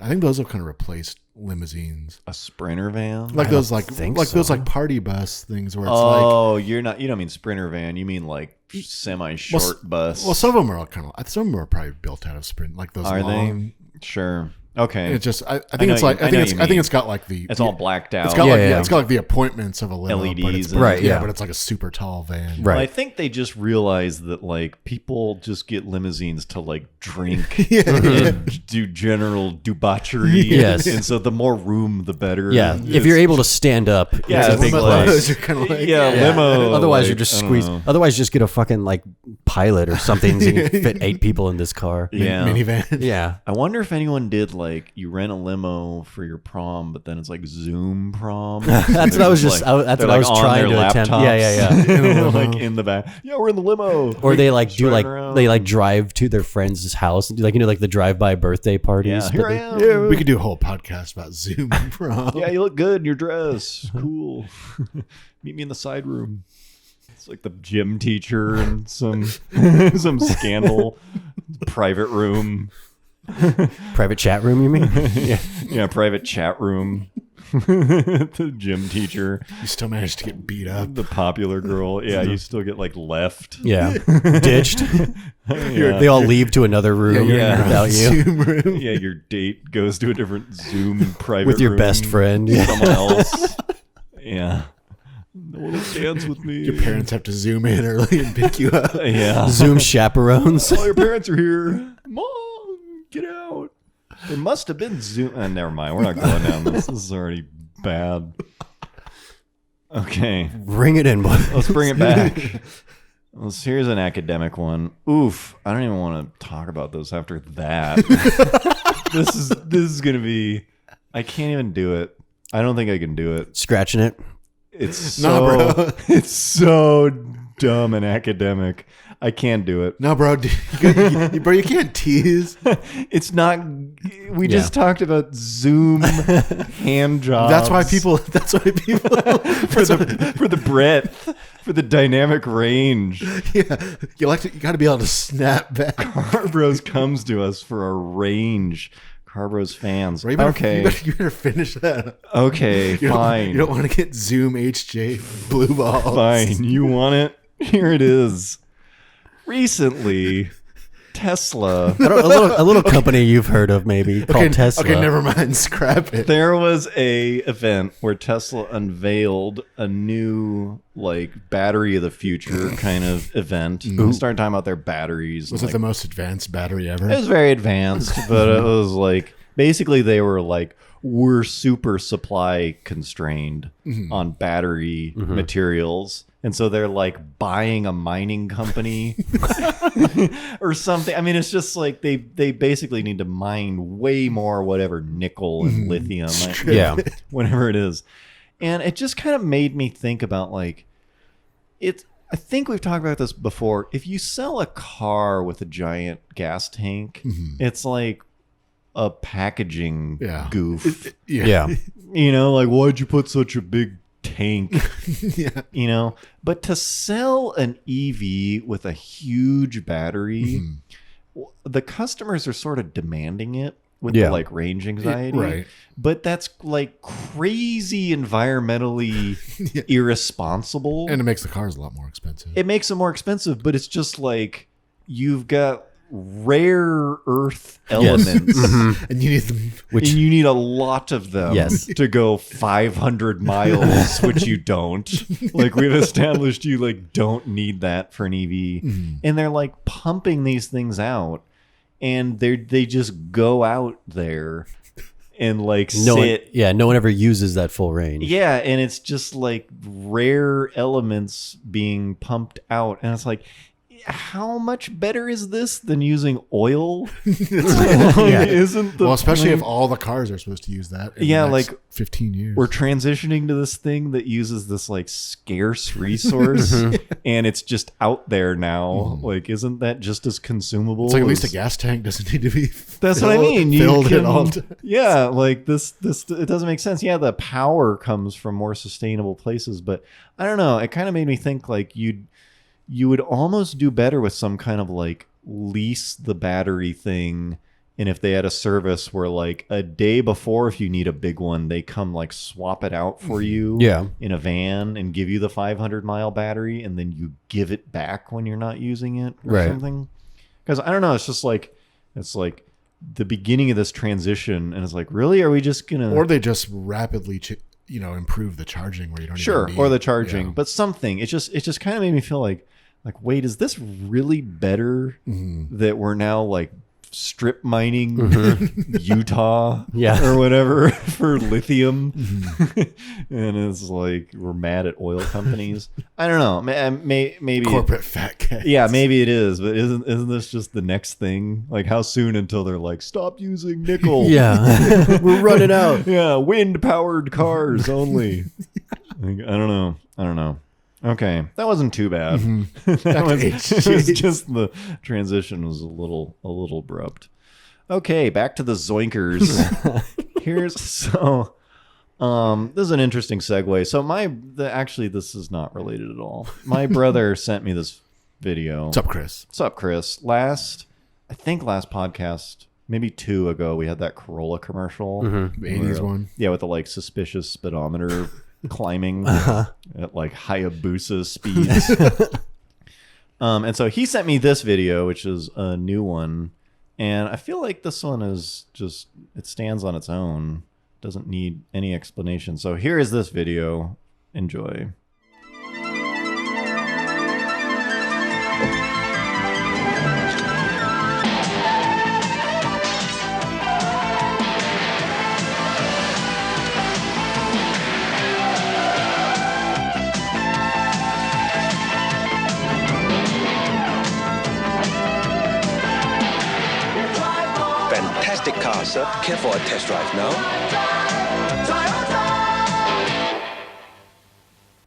I think those have kind of replaced limousines. a Sprinter van. Like those, like think those so. like party bus things where it's like, Oh, you don't mean Sprinter van. You mean like semi-short bus. well, some of them are kind of, some of them are probably built out of Sprint, like those Are long. they? Sure. Okay. It's just, I I think know it's you- like, I I know think you I think mean. it's got like the, It's all blacked out. it's got Yeah, like, yeah. it's got like the appointments of a limo, but LEDs it's, and- Right, yeah. but it's like a super tall van. Right. Well, I think they just realized that like people just get limousines to like drink Yeah. and do general debauchery. Yes. And so the more room, the better. Yeah. It's- If you're able to stand up, Yeah, it's a it's big like- plus. You're kind of like, yeah, limo. Otherwise, like, you're just I don't squeezed. know. Otherwise, just get a fucking like pilot or something so you can fit 8 people in this car. Yeah. minivan. Yeah. I wonder if anyone did like you rent a limo for your prom, but then it's like Zoom prom. That's what I was just. That's they're, what I was on trying their to attempt. laptops. Yeah. like in the back. Yeah, we're in the limo. Or they like do like Driving around. they like drive to their friend's house and do like like the drive-by birthday parties. Yeah, but here I they- am. We could do a whole podcast about Zoom prom. Yeah, you look good in your dress. Cool. Meet me in the side room. It's like the gym teacher and some some scandal private room. Private chat room, you mean? Yeah. Yeah, private chat room. The gym teacher, You still managed to get beat up. the popular girl. Yeah, you still get like left. Yeah. Ditched. Yeah. They all leave to another room Yeah. without you. Zoom room. Yeah, your date goes to a different Zoom private With your room best friend. with Yeah. someone else. Yeah. No one will dance with me. Your parents have to zoom in early and pick you up. Yeah. Zoom chaperones. All your parents are here. Mom, get out. There must have been Zoom. Never mind. We're not going down this. This is already bad. Okay. Ring it in, boy. Let's bring it back. Here's an academic one. Oof. I don't even want to talk about this after that. This is going to be. I can't even do it. I don't think I can do it. Scratching it. It's Nah, so bro. it's so dumb and academic. I can't do it. No, bro, bro, you can't tease. It's not. We just talked about Zoom hand jobs. That's why people. for the breadth, for the dynamic range. Yeah, you got to be able to snap back. Carbros comes to us for a range. Carbros fans. Bro, you better, Okay. you better finish that. Okay. You Fine. don't want to get Zoom HJ blue balls. Fine. You want it? Here it is. Recently, Tesla. A little company you've heard of maybe called Tesla. Okay, never mind. Scrap it. There was a event where Tesla unveiled a new like battery of the future kind of event. They started talking about their batteries. Was and, it the most advanced battery ever? It was very advanced, but it was like basically they were like, we're super supply constrained on battery materials. And so they're like buying a mining company or something. I mean, it's just like they basically need to mine way more whatever nickel and lithium, Yeah. whatever it is. And it just kind of made me think about like I think we've talked about this before. If you sell a car with a giant gas tank, it's like a packaging goof. Yeah. You know, like, why'd you put such a big tank? Yeah. You know, but to sell an EV with a huge battery, the customers are sort of demanding it with the like range anxiety. Right. But that's like crazy environmentally irresponsible. And it makes the cars a lot more expensive. It makes them more expensive, but it's just like you've got rare earth elements And you need them. and you need a lot of them to go 500 miles, which you don't. Like we've established, you like don't need that for an EV. And they're like pumping these things out, and they just go out there and like no one ever uses that full range. Yeah, and it's just like rare elements being pumped out, and it's like, how much better is this than using oil? Isn't the especially if all the cars are supposed to use that in the next 15 years. We're transitioning to this thing that uses this like scarce resource and it's just out there now. Like, isn't that just as consumable? It's like at least a gas tank doesn't need to be That's what I mean. Filled at all. Yeah, like this it doesn't make sense. Yeah, the power comes from more sustainable places, but I don't know. It kind of made me think like you would almost do better with some kind of like lease the battery thing. And if they had a service where like a day before, if you need a big one, they come like swap it out for you in a van and give you the 500-mile battery. And then you give it back when you're not using it or something. Because I don't know. It's just like, it's like the beginning of this transition. And it's like, really, are we just going to... Or they just rapidly improve the charging where you don't even need, or the charging, but something. It just kind of made me feel like, wait, is this really better that we're now like strip mining Utah or whatever for lithium? And it's like we're mad at oil companies. I don't know. Maybe corporate fat cats. Yeah, maybe it is. But isn't this just the next thing? Like, how soon until they're like, stop using nickel? Yeah, we're running out. Yeah, wind powered cars only. I don't know. Okay, that wasn't too bad. It was just the transition was a little abrupt. Okay, back to the zoinkers. This is an interesting segue. So actually this is not related at all. My brother sent me this video. What's up, Chris? What's up, Chris? Last podcast, maybe 2 ago, we had that Corolla commercial. The 80s one. Yeah, with the like suspicious speedometer climbing at like Hayabusa speeds. And so he sent me this video, which is a new one. And I feel like this one is just, it stands on its own. Doesn't need any explanation. So here is this video. Enjoy. Fantastic car, sir. Care for a test drive now?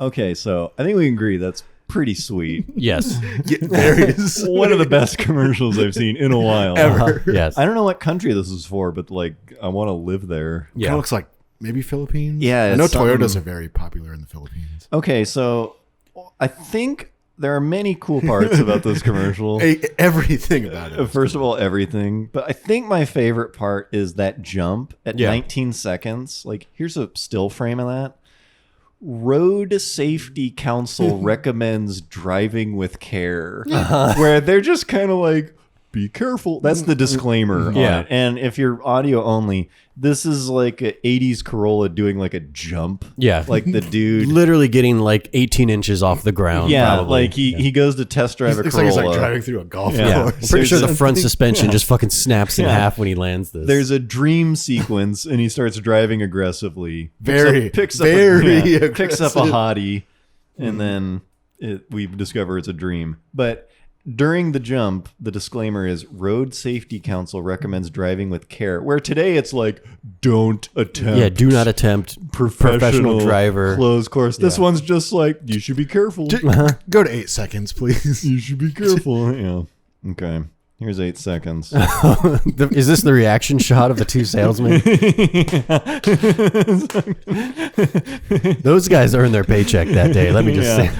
Okay, so I think we can agree that's pretty sweet. Yes. There is One of the best commercials I've seen in a while. ever. Yes. I don't know what country this is for, but like I want to live there. Kind of looks like maybe Philippines. Yeah, I know it's Toyotas are very popular in the Philippines. Okay, so I think there are many cool parts about this commercial. Everything about it. First of all, everything. But I think my favorite part is that jump at 19 seconds. Like, here's a still frame of that. Road Safety Council recommends driving with care. Where they're just kind of like, be careful. That's the disclaimer on it. And if you're audio only, this is like an 80s Corolla doing like a jump. Yeah. Like the dude literally getting like 18 inches off the ground. Yeah, probably. like he goes to test drive a Looks Corolla. like he's like driving through a golf Yeah. course. Pretty sure the There's front suspension just fucking snaps in half when he lands this. There's a dream sequence, and he starts driving aggressively. Picks up a hottie, and then we discover it's a dream. But during the jump, the disclaimer is Road Safety Council recommends driving with care. Where today it's like, don't attempt. Yeah, do not attempt professional driver. Closed course. This one's just like, you should be careful. Go to 8 seconds, please. You should be careful. Yeah. Okay. Here's 8 seconds. Is this the reaction shot of the two salesmen? Those guys earned their paycheck that day. Let me just say.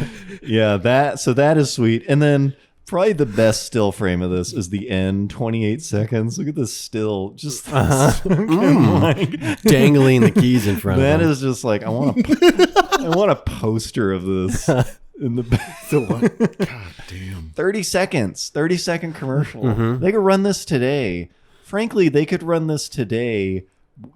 Yeah, that is sweet. And then probably the best still frame of this is the end, 28 seconds. Look at this still, just like, dangling the keys in front of that them. is just like, I want a poster of this in the back. God damn. 30 seconds, 30-second commercial. Mm-hmm. They could run this today. Frankly, they could run this today,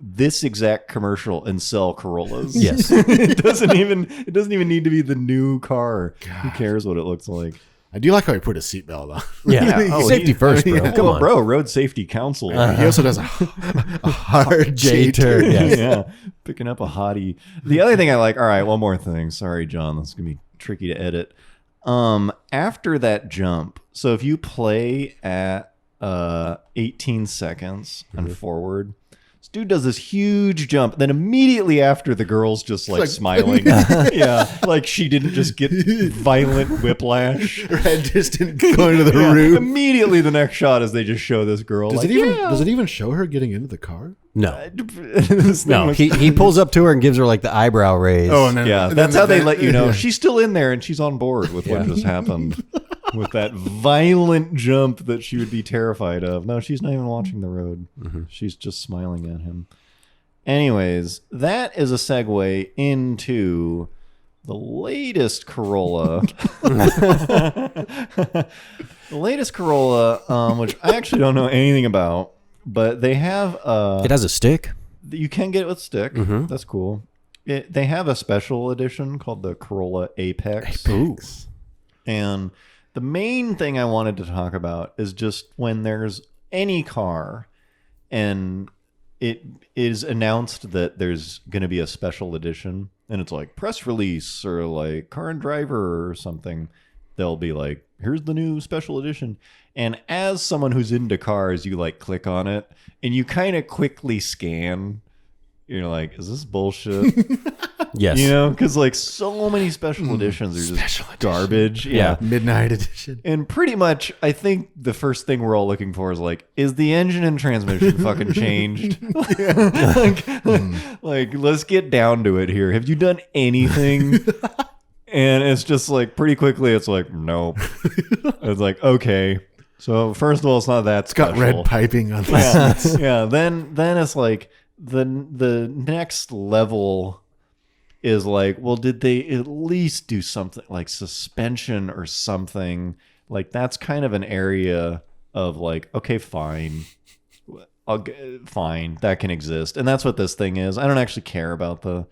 this exact commercial, and sell Corollas. Yes. it doesn't even need to be the new car. God. Who cares what it looks like? I do like how he put a seatbelt on. Yeah. Safety first, bro. Come on. Bro, Road Safety Council. He also does a hard J-turn. Yes. Yeah, picking up a hottie. The other thing I like, all right, one more thing. Sorry, John, this is going to be tricky to edit. After that jump, so if you play at 18 seconds and forward, this dude does this huge jump. Then immediately after, the girl's just like smiling. Yeah, like she didn't just get violent whiplash. Her head just didn't go into the roof. Immediately, the next shot is they just show this girl. Does like, it even show her getting into the car? No. This thing No. was- He pulls up to her and gives her like the eyebrow raise. Oh, and then, Yeah, and that's then how they the- let you know yeah. she's still in there and she's on board with what just happened. With that violent jump that she would be terrified of. No, she's not even watching the road. She's just smiling at him. Anyways, that is a segue into the latest Corolla. The latest Corolla, which I actually don't know anything about, but they have It has a stick. you can get it with stick. That's cool. They have a special edition called the Corolla Apex. And the main thing I wanted to talk about is just when there's any car and it is announced that there's going to be a special edition and it's like press release or like Car and Driver or something, they'll be like, here's the new special edition. And as someone who's into cars, you like click on it and you kind of quickly scan. You're like, is this bullshit? Yes. You know, because like so many special editions are just garbage. Yeah. Midnight edition. And pretty much, I think the first thing we're all looking for is like, is the engine and transmission fucking changed? like, let's get down to it here. Have you done anything? And it's just like, pretty quickly, it's like, nope. It's like, okay. So first of all, it's not that It's got special. red piping on the seats. Yeah. Then it's like the next level is like, well, did they at least do something like suspension or something? Like that's kind of an area of like, okay, fine. Fine, that can exist. And that's what this thing is. I don't actually care about the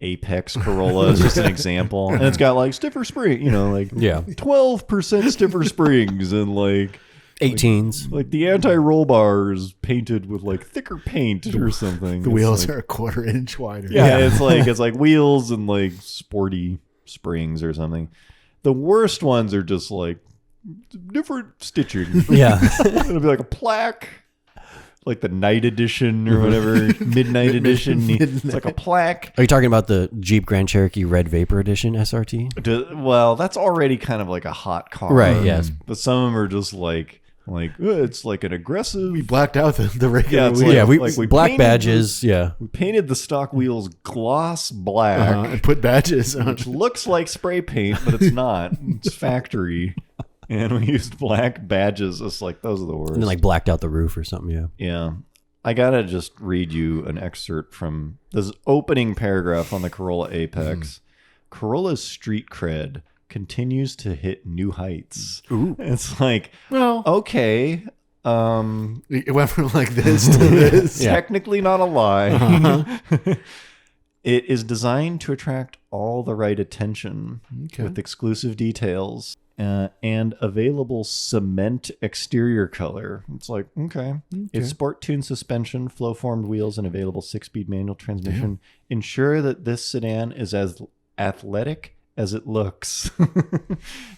Apex Corolla. It's just an example. And it's got like stiffer spring, you know, like 12% stiffer springs and like 18s. like the anti-roll bar is painted with like thicker paint or something. The It's wheels like, are a quarter-inch wider. yeah, it's like wheels and like sporty springs or something. The worst ones are just like different stitching. Yeah. It'll be like a plaque, like the night edition or whatever, midnight edition. It's like a plaque. Are you talking about the Jeep Grand Cherokee Red Vapor Edition SRT? Well, that's already kind of like a hot car. Right, yes. But some of them are just like it's like an aggressive. We blacked out the regular Yeah, it's wheel. like- we black painted badges. Yeah. We painted the stock wheels gloss black, and put badges on. which looks like spray paint, but it's not. It's factory. And we used black badges. It's like, those are the worst. And then like blacked out the roof or something. Yeah. Yeah. I got to just read you an excerpt from this opening paragraph on the Corolla Apex. Corolla's street cred continues to hit new heights. Ooh. It's like, Well, okay, it went from like this to this. Yeah. technically not a lie. It is designed to attract all the right attention with exclusive details and available cement exterior color. It's like, okay. Its sport-tuned suspension, flow-formed wheels, and available 6-speed manual transmission ensure that this sedan is as athletic as it looks.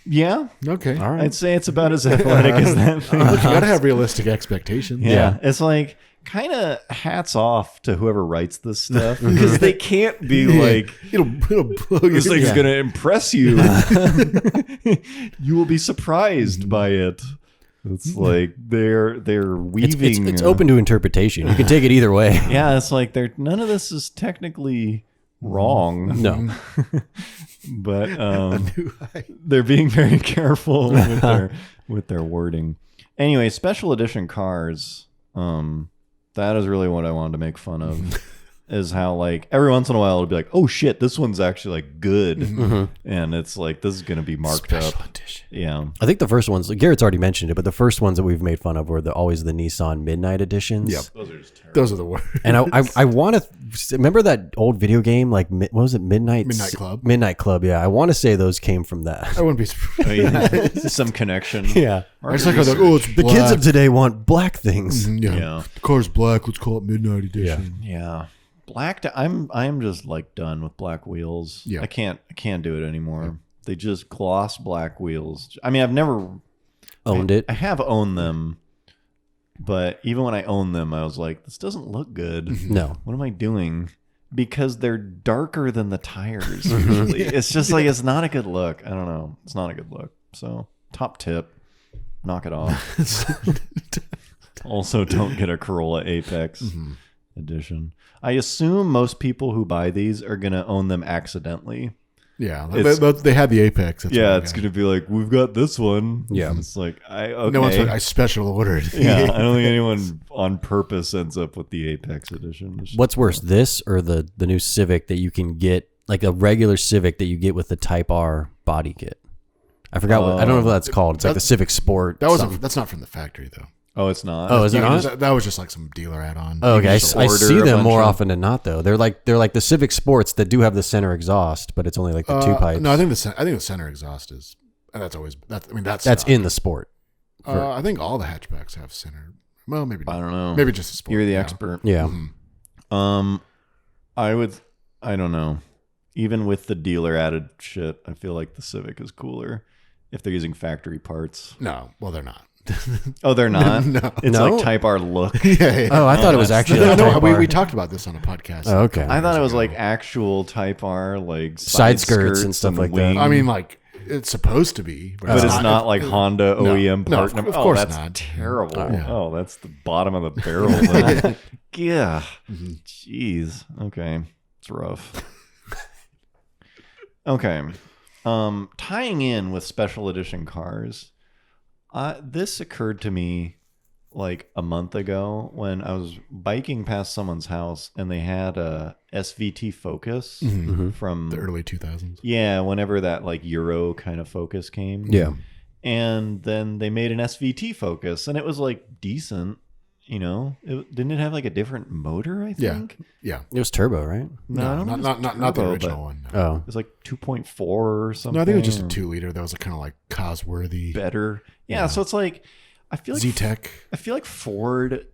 Yeah, Okay. All right. I'd say it's about as athletic as that thing. You gotta have realistic expectations. Yeah, it's like kind of hats off to whoever writes this stuff because they can't be like, It'll blow your this thing's gonna impress you. You will be surprised by it. It's like they're weaving. It's open to interpretation. You can take it either way. Yeah, it's like none of this is technically wrong. No. But they're being very careful with their wording. Anyway, special edition cars. That is really what I wanted to make fun of. Is how like every once in a while it'll be like, oh shit, this one's actually like good, and it's like this is gonna be marked Special up. edition. Yeah, I think the first ones, Garrett's already mentioned it, but the first ones that we've made fun of were always the Nissan Midnight Editions. Yep. Those are the worst. And I want to remember that old video game, like what was it, Midnight Club? Midnight Club, yeah. I want to say those came from that. I wouldn't be surprised. some connection. Yeah. I just like how they're like, oh, it's The black. kids of today want black things. Yeah. The car's black. Let's call it Midnight Edition. Yeah. Black. I'm just like done with black wheels. Yeah. I can't do it anymore. They just gloss black wheels. I mean, I've never Owned it. I have owned them, but even when I owned them, I was like, this doesn't look good. No. What am I doing? Because they're darker than the tires usually. It's just like it's not a good look. I don't know. It's not a good look. So top tip, knock it off. Also, don't get a Corolla Apex edition. I assume most people who buy these are going to own them accidentally. Yeah. It's- They had the Apex. That's Yeah, what I it's got. going to be like, we've got this one. Yeah. It's like, okay. No one's like, I special ordered. Yeah, I don't think anyone on purpose ends up with the Apex edition. It's- What's worse, this or the new Civic that you can get, like a regular Civic that you get with the Type R body kit? I forgot what, I don't know what that's called. It's like the Civic Sport. That's not from the factory though. Oh, it's not? Oh, is it not? That was just like some dealer add-on. Oh, okay. I just see order a them bunch more of- often than not, though. They're like the Civic Sports that do have the center exhaust, but it's only like the two pipes. No, I think the center exhaust is. And that's always. That's That's stock. in the Sport. I think all the hatchbacks have center. Well, maybe not. I don't know. Maybe just a sport. You're the yeah. expert. Yeah. I don't know. Even with the dealer added shit, I feel like the Civic is cooler if they're using factory parts. No, well, they're not. Oh, they're not? No. It's No? like Type R look. Yeah. Oh, I thought it was actually No, like no, Type we R. talked about this on a podcast. Oh, okay. I thought it was like actual Type R, like Side skirts and stuff like that. wing. I mean, like it's supposed to be, but it's not like Honda OEM No, part. of course that's not. terrible. Yeah. Oh, that's the bottom of the barrel. Then. Yeah. Jeez. Okay. It's rough. Okay. Tying in with special edition cars, this occurred to me like a month ago when I was biking past someone's house and they had a SVT Focus from the early 2000s. yeah, whenever that like Euro kind of Focus came. Yeah. And then they made an SVT Focus and it was like decent, you know. Didn't it have like a different motor, I Yeah. think? Yeah. It was turbo, right? No, I don't know if not it's the turbo, original but one. No. Oh. It was like 2.4 or something. No, I think it was just a or 2-liter that was kind of like Cosworthy. better. Yeah, so it's like I feel like Z-Tech. I feel like Ford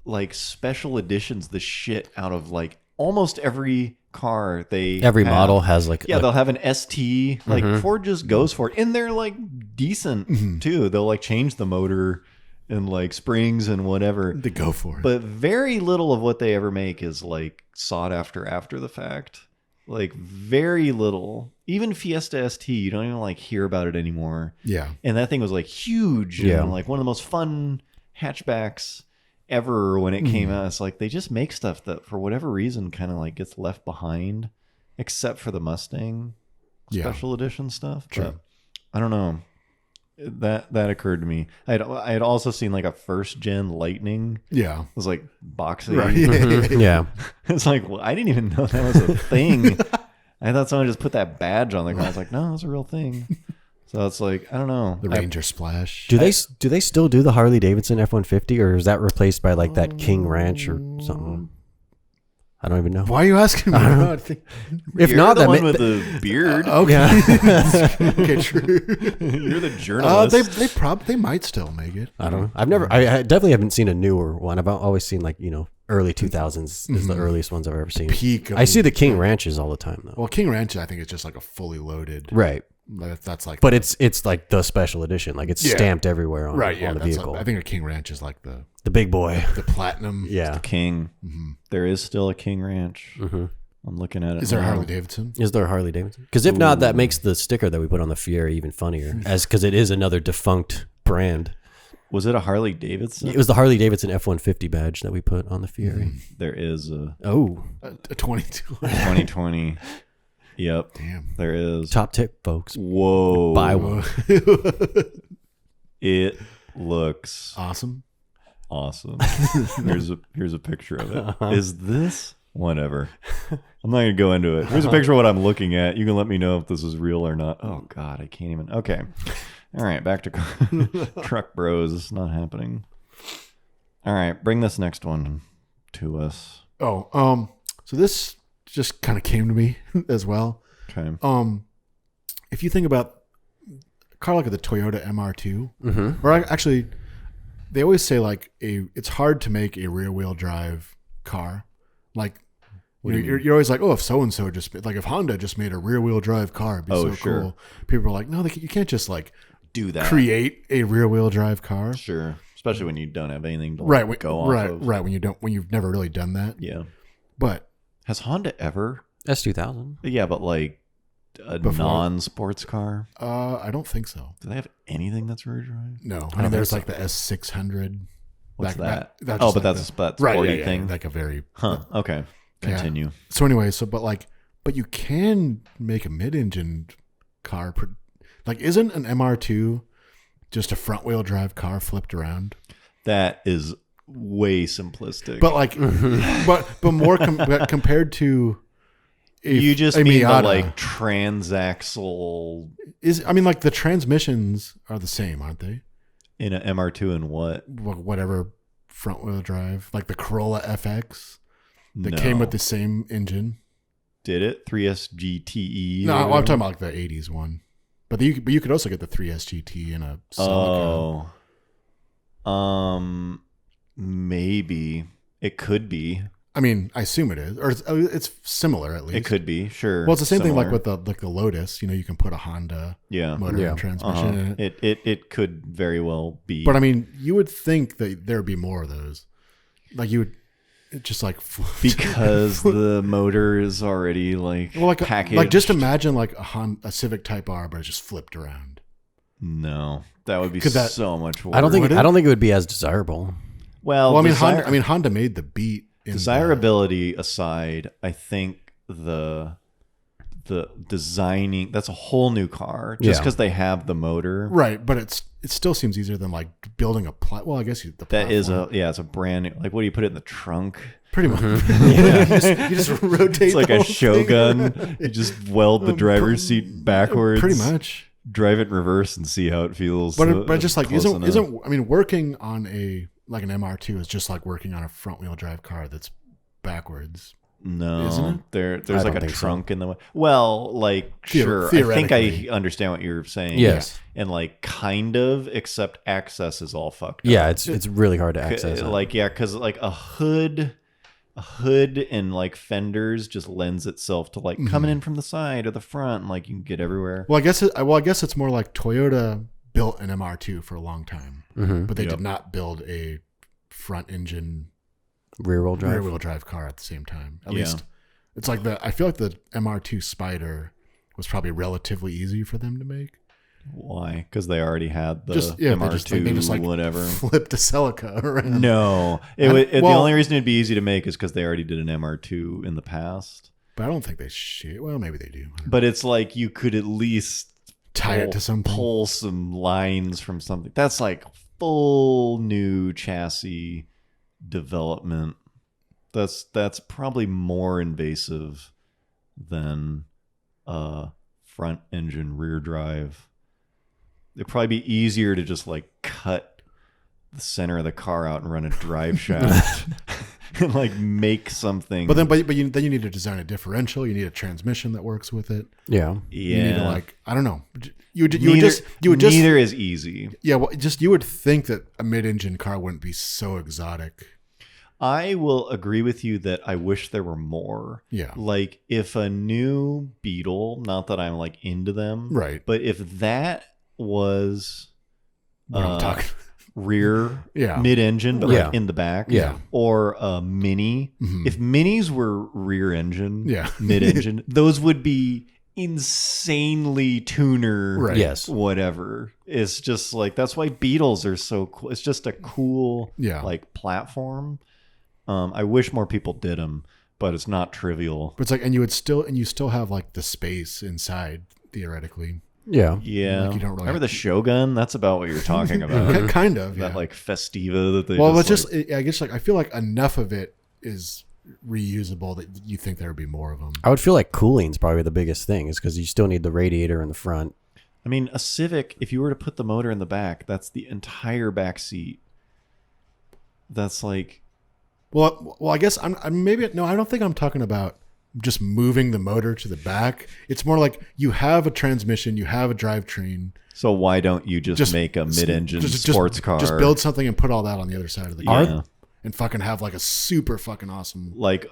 like special editions the shit out of like almost every car they Every have. model has like Yeah, a- they'll have an ST. Like Ford just goes for it, and they're like decent too. They'll like change the motor and like springs and whatever. They go for it. But very little of what they ever make is like sought after the fact. Like very little. Even Fiesta ST, you don't even like hear about it anymore. yeah. And that thing was like huge Yeah. and like one of the most fun hatchbacks ever when it came out. It's like they just make stuff that for whatever reason kind of like gets left behind, except for the Mustang special edition stuff. Sure. But I don't know. That occurred to me. I had also seen like a first gen Lightning. Yeah. It was like boxy. Right. yeah. It's like, well, I didn't even know that was a thing. I thought someone just put that badge on the car. I was like, no, it's a real thing. So it's like, I don't know. The Ranger Splash. Do they still do the Harley Davidson F-150, or is that replaced by like that King Ranch or something? I don't even know. Why are you asking me? I think, If You're not, the that one ma- with the beard. okay. Okay, true. You're the journalist. They might still make it. I don't know. I definitely haven't seen a newer one. I've always seen like, early 2000s is the earliest ones I've ever seen. Peak. I see the King Ranches all the time though. Well, King Ranch, I think, is just like a fully loaded. Right. That's like. But it's like the special edition. Like it's stamped everywhere on, right. Yeah. on the That's vehicle. I think a King Ranch is like the big boy. the platinum. Yeah. King. There is still a King Ranch. I'm looking at it. Is there a now. Harley Davidson? Is there a Harley Davidson? Because if not, that makes the sticker that we put on the Fierri even funnier, because it is another defunct brand. Was it a Harley Davidson? It was the Harley Davidson F-150 badge that we put on the Fierri. There is a A 22. 2020. Yep. Damn. There is. Top tip, folks. Whoa. Buy one. It looks Awesome. awesome. Here's a picture of it. Is this whatever? I'm not gonna go into it. Here's a picture of what I'm looking at. You can let me know if this is real or not. Oh God, I can't even. Okay. All right, back to Truck Bros. It's not happening. All right, bring this next one to us. Oh, so this just kind of came to me as well. Okay. If you think about a car like the Toyota MR2, or actually, they always say like it's hard to make a rear wheel drive car. Like, you're always like, oh, if so and so just like if Honda just made a rear wheel drive car, it'd be so sure. cool. People are like, no, you can't just like Do that. create a rear wheel drive car. Sure. Especially when you don't have anything to go off of. Right. When you've never really done that. Yeah. But Has Honda ever? S2000. Yeah, but like a Before. non-sports car. I don't think so. Do they have anything that's rear drive? No, I mean there's like the S600. What's that? That's Oh, just but like that's the- a sporty yeah, thing. like a very Huh. Okay. Yeah. Continue. So anyway, but you can make a mid-engine car. Like, isn't an MR2 just a front-wheel drive car flipped around? That is way simplistic. But like, but more compared to you just a mean Miata, the like transaxle I mean, like the transmissions are the same, aren't they? in an MR2 and what? Whatever front-wheel drive, like the Corolla FX that No. came with the same engine. Did it? 3SGTE? No, or I'm whatever? talking about like the '80s one. But you could also get the 3SGT in a Celica. Oh. Maybe. It could be. I mean, I assume it is, or it's similar at least. It could be, sure. Well, it's the same thing like Similar. with the Lotus. You can put a Honda motor and transmission in it. It could very well be. But I mean, you would think that there would be more of those. Like you would, it just like because the motor is already like packaged. like just imagine like a Civic Type R, but it's just flipped around. No, that would be Could that- so much work. I don't think Would it? it would be as desirable. Well, Well, I mean, Honda made the Beat. In desirability aside, I think the designing, that's a whole new car just because they have the motor. right, but it still seems easier than like building a well, I guess the That is platform. it's a brand new, like, what do you put it in the trunk? pretty much. you just rotate. It's like the a whole thing. Shogun. You just weld the driver's seat backwards. Pretty much. Drive it in reverse and see how it feels. But just like close enough. isn't I mean, working on an MR2 is just like working on a front wheel drive car that's backwards. No, Isn't it? There's I like don't a think so. trunk in the way. Well, like sure, I think theoretically. I understand what you're saying. Yes. and like kind of, except access is all fucked up. Yeah, it's really hard to access. Like because like a hood and like fenders just lends itself to like coming in from the side or the front, and like you can get everywhere. Well, I guess it's more like Toyota built an MR2 for a long time, but they did not build a front engine rear wheel drive car at the same time. At Yeah. least it's like I feel like the MR2 Spider was probably relatively easy for them to make. Why? Because they already had the They MR2, just like whatever. flipped a Celica around. No, the only reason it'd be easy to make is because they already did an MR2 in the past. But I don't think they shit. Well, maybe they do. But it's like you could at least Tie it to something. pull some lines from something. That's like full new chassis development. That's probably more invasive than front engine rear drive. It'd probably be easier to just like cut the center of the car out and run a drive shaft and like make something. But then you need to design a differential. You need a transmission that works with it. Yeah. You need to like, I don't know. You would just neither is easy. Yeah, well, you would think that a mid-engine car wouldn't be so exotic. I will agree with you that I wish there were more. Yeah. Like if a new Beetle, not that I'm like into them. Right. But if that was What I'm talking. rear Yeah. mid-engine, but Yeah. like in the back. Yeah. Or a Mini. If Minis were rear engine, Yeah. mid-engine, those would be insanely tuner. Right. Yes. Whatever. It's just like, that's why Beetles are so cool. It's just a cool like platform. I wish more people did them, but it's not trivial. But it's like, and you still have like the space inside theoretically. Yeah. Yeah. Like you don't really remember the Shogun? That's about what you're talking about. Kind of. Yeah. That like Festiva that they. Well, it's just just I guess like I feel like enough of it is reusable that you think there would be more of them. I would feel like cooling's probably the biggest thing, is because you still need the radiator in the front. I mean, a Civic, if you were to put the motor in the back, that's the entire back seat. That's like. Well, I guess I'm maybe no. I don't think I'm talking about just moving the motor to the back. It's more like you have a transmission, you have a drivetrain. So why don't you just make a mid-engine sports car? Just build something and put all that on the other side of the car, Yeah. and fucking have like a super fucking awesome. Like,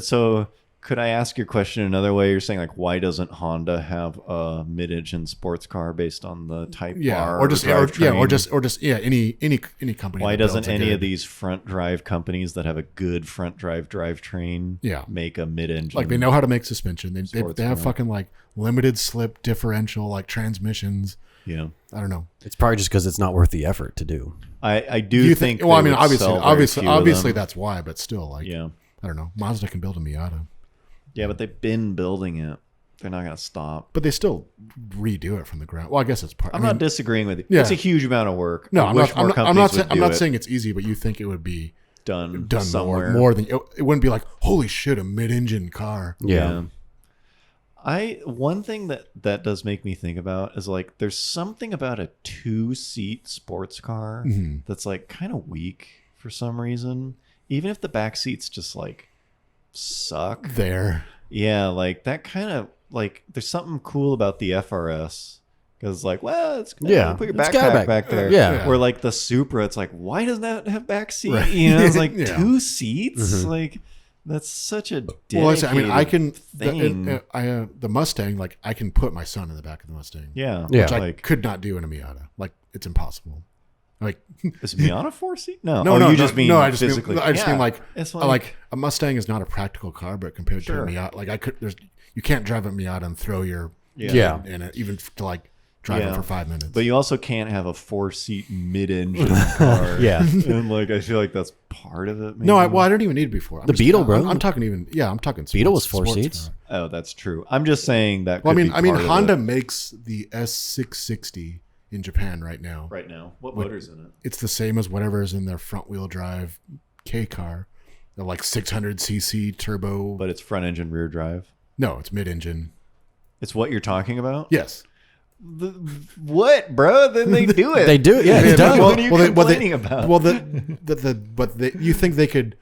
so could I ask your question another way? You're saying like, why doesn't Honda have a mid-engine sports car based on the Type R? Or just any company. Why that builds doesn't a any good- of these front drive companies that have a good front drive drivetrain make a mid-engine? like they know how to make suspension. They sports have car? fucking like limited slip differential like transmissions. Yeah, I don't know. It's probably just because it's not worth the effort to do. I do think. Well, I mean, they would sell very obviously, few of them. that's why. But still, like, Yeah. I don't know. Mazda can build a Miata, Yeah, but they've been building it. They're not going to stop. but they still redo it from the ground. Well, I guess it's part. I'm not disagreeing with you. Yeah. It's a huge amount of work. No, I I'm wish not. more I'm not companies would I'm do not it. saying it's easy, but you think it would be done done somewhere. more than it wouldn't be like, holy shit, a mid-engine car. Yeah. One thing that does make me think about is like there's something about a 2-seat sports car that's like kind of weak for some reason. Even if the back seats just like suck. There, Yeah, like that kind of like there's something cool about the FRS because like, well, it's put your it's got backpack a back there. Yeah. Or like the Supra, it's like, why doesn't that have back seat? Right. You know, it's like Yeah. 2 seats. Like that's such a dedicated well, I mean, I can thing. the Mustang. Like, I can put my son in the back of the Mustang. Yeah, Yeah. which I Like, could not do in a Miata. Like, it's impossible. Like, is Miata 4-seat? No, no, you just mean no. I just physically. mean, I just mean Yeah. like, It's like a Mustang is not a practical car, but compared Sure. to a Miata, like you can't drive a Miata and throw your Yeah. kid in it, even to like drive it for 5 minutes. But you also can't have a 4-seat mid-engine car. Yeah. And like I feel like that's part of it. Maybe. no, I don't even need it before. The Beetle, bro. I'm talking even. Yeah, I'm talking. Beetle was 4 sports seats. car. Oh, that's true. I'm just saying that. Well, could I be mean, part of Honda it makes the S660 in Japan right now. right now. What motor's in it? It's the same as whatever is in their front wheel drive K car. They're like 600cc turbo. But it's front engine, rear drive. No, it's mid-engine. It's what you're talking about. Yes. What, bro? Then they do it. They do it. Yeah, it's done. What are you complaining about? Well, you think they could?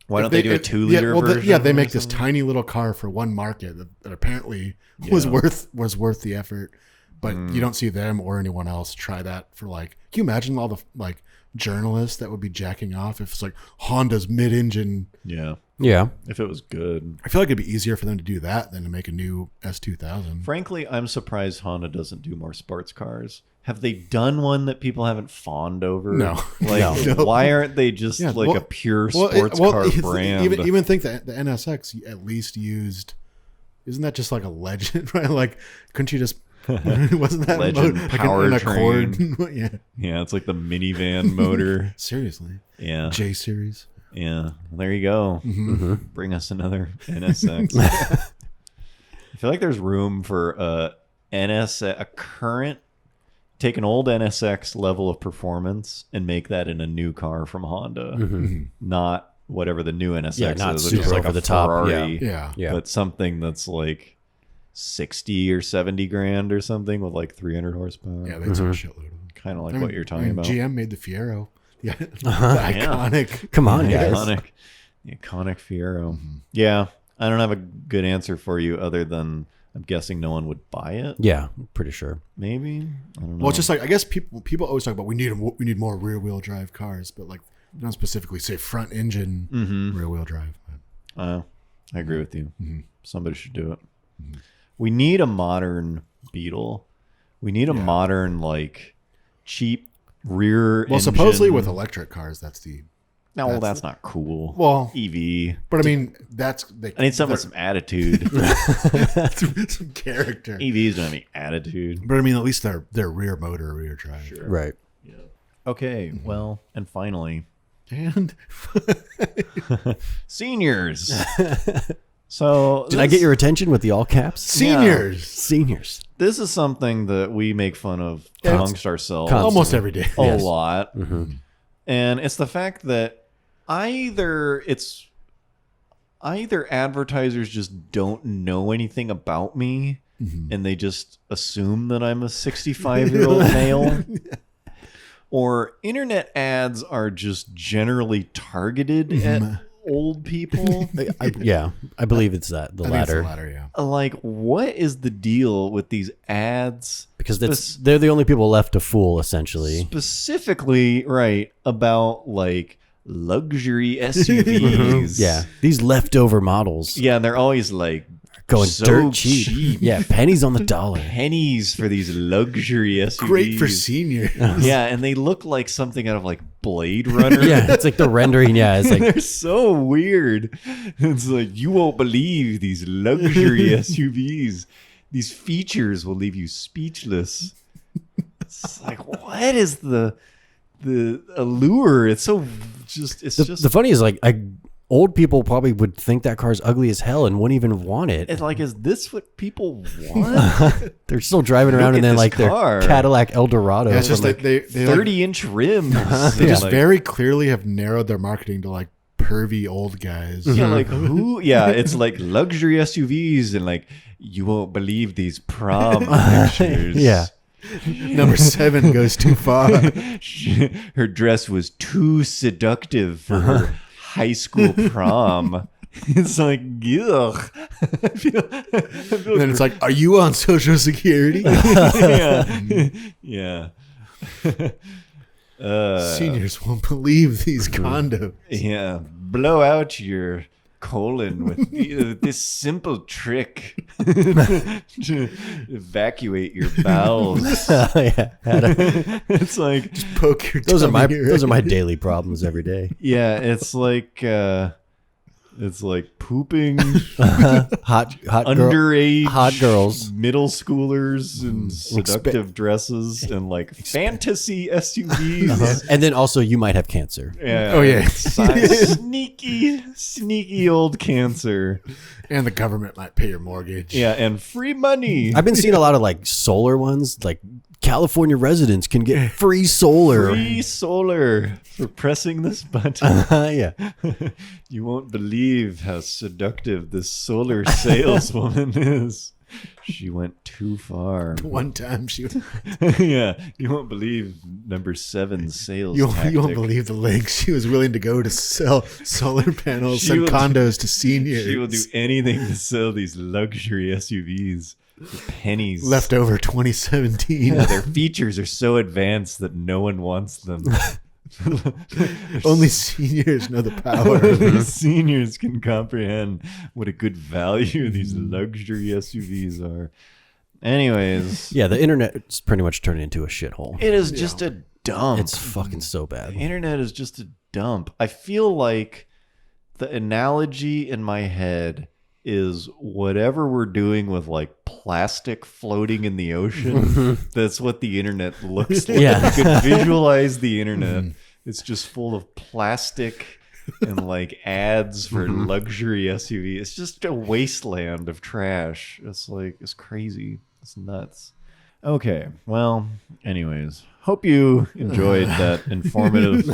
Why don't they do a 2-liter version? They or make this something? tiny little car for one market that apparently was worth the effort, but you don't see them or anyone else try that for like. Can you imagine all the like journalists that would be jacking off if it's like Honda's mid-engine? Yeah. Yeah. If it was good. I feel like it'd be easier for them to do that than to make a new S2000. Frankly, I'm surprised Honda doesn't do more sports cars. Have they done one that people haven't fawned over? No. Like, No. why aren't they just Yeah, like well- a pure Well, sports car brand? Even think that the NSX at least used. Isn't that just like a Legend, right? Like, couldn't you just? Wasn't that Legend like an Accord? Yeah, Yeah, it's like the minivan motor. seriously. Yeah. J series. Yeah. There you go. Mm-hmm. Bring us another NSX. I feel like there's room for a current, take an old NSX level of performance and make that in a new car from Honda. Not whatever the new NSX Yeah, not is, which is super like over a the top. Ferrari, Yeah. Yeah. but something that's like 60 or 70 grand or something with like 300 horsepower. Yeah, that's a shitload of them. Kind of like what you're talking about. GM made the Fiero. Yeah, the iconic. Come on, guys. Iconic. The iconic Fiero. Yeah, I don't have a good answer for you other than I'm guessing no one would buy it. Yeah, I'm pretty sure. Maybe. I don't know. Well, it's just like I guess people always talk about we need more rear wheel drive cars, but like don't specifically say front engine rear wheel drive. I agree with you. Somebody should do it. We need a modern Beetle. We need a modern like cheap rear. Well, supposedly with electric cars, that's the. No, that's not cool. Well, EV. But I mean, I need something with some attitude. some character. EVs don't have any attitude. But I mean, at least they're rear motor, rear drive. Sure. Right. Yeah. Okay. Well, and finally, and seniors. So did I get your attention with the all caps? Seniors. This is something that we make fun of amongst ourselves almost every day. A lot. And it's the fact that either advertisers just don't know anything about me and they just assume that I'm a 65-year-old male, or internet ads are just generally targeted at old people. I believe it's the latter. Yeah. Like, what is the deal with these ads? Because they're the only people left to fool, essentially. Specifically, right, about like luxury SUVs. Yeah, these leftover models. Yeah, and they're always like going so dirt cheap. Yeah, pennies on the dollar. Pennies for these luxury SUVs. Great for seniors. Yeah, and they look like something out of like Blade Runner. Yeah, it's like the rendering. Yeah, it's like they're so weird. It's like, you won't believe these luxury SUVs. These features will leave you speechless. It's like, what is the allure? It's so just. It's just the funny is like old people probably would think that car's ugly as hell and wouldn't even want it. It's like, is this what people want? They're still driving around in then like car. their Cadillac Eldorado. Yeah, it's just like they 30-inch rims. They just very clearly have narrowed their marketing to like pervy old guys. Yeah, like who? Yeah, it's like luxury SUVs and like, you won't believe these prom pictures. Yeah. Number 7 goes too far. Her dress was too seductive for her high school prom. It's like, ugh. I feel then it's like, are you on Social Security? Yeah. Seniors won't believe these condos. Yeah. Blow out your colon with this simple trick to evacuate your bowels. It's like, just poke your those are my daily problems every day. yeah, it's like pooping hot underage hot girls, middle schoolers in seductive dresses and like fantasy SUVs. And then also you might have cancer. Yeah. Oh, yeah. Sneaky old cancer. And the government might pay your mortgage. Yeah, and free money. I've been seeing a lot of like solar ones, like California residents can get free solar. Free solar for pressing this button. Yeah. You won't believe how seductive this solar saleswoman is. She went too far. One time Yeah, you won't believe number 7 sales you tactic. won't believe the lengths she was willing to go to sell solar panels and condos to seniors. She will do anything to sell these luxury SUVs for pennies. Leftover 2017. Yeah, their features are so advanced that no one wants them. Only seniors know the power. Only seniors can comprehend what a good value these luxury SUVs are. Anyways, Yeah, the internet's pretty much turned into a shithole. it is just a dump. It's fucking so bad. The internet is just a dump. I feel like the analogy in my head is whatever we're doing with like plastic floating in the ocean. That's what the internet looks like. Yeah. You can visualize the internet. It's just full of plastic and like ads for luxury SUV. It's just a wasteland of trash. It's like, it's crazy. It's nuts. Okay. Well, anyways, hope you enjoyed that informative,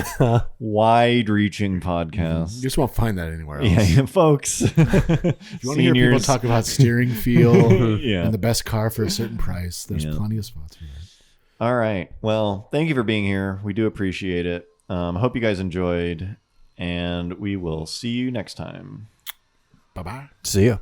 wide-reaching podcast. You just won't find that anywhere else. Yeah, folks. If you want to hear people talk about steering feel Yeah. and the best car for a certain price, there's plenty of spots for that. All right. Well, thank you for being here. We do appreciate it. I hope you guys enjoyed. And we will see you next time. Bye-bye. See ya.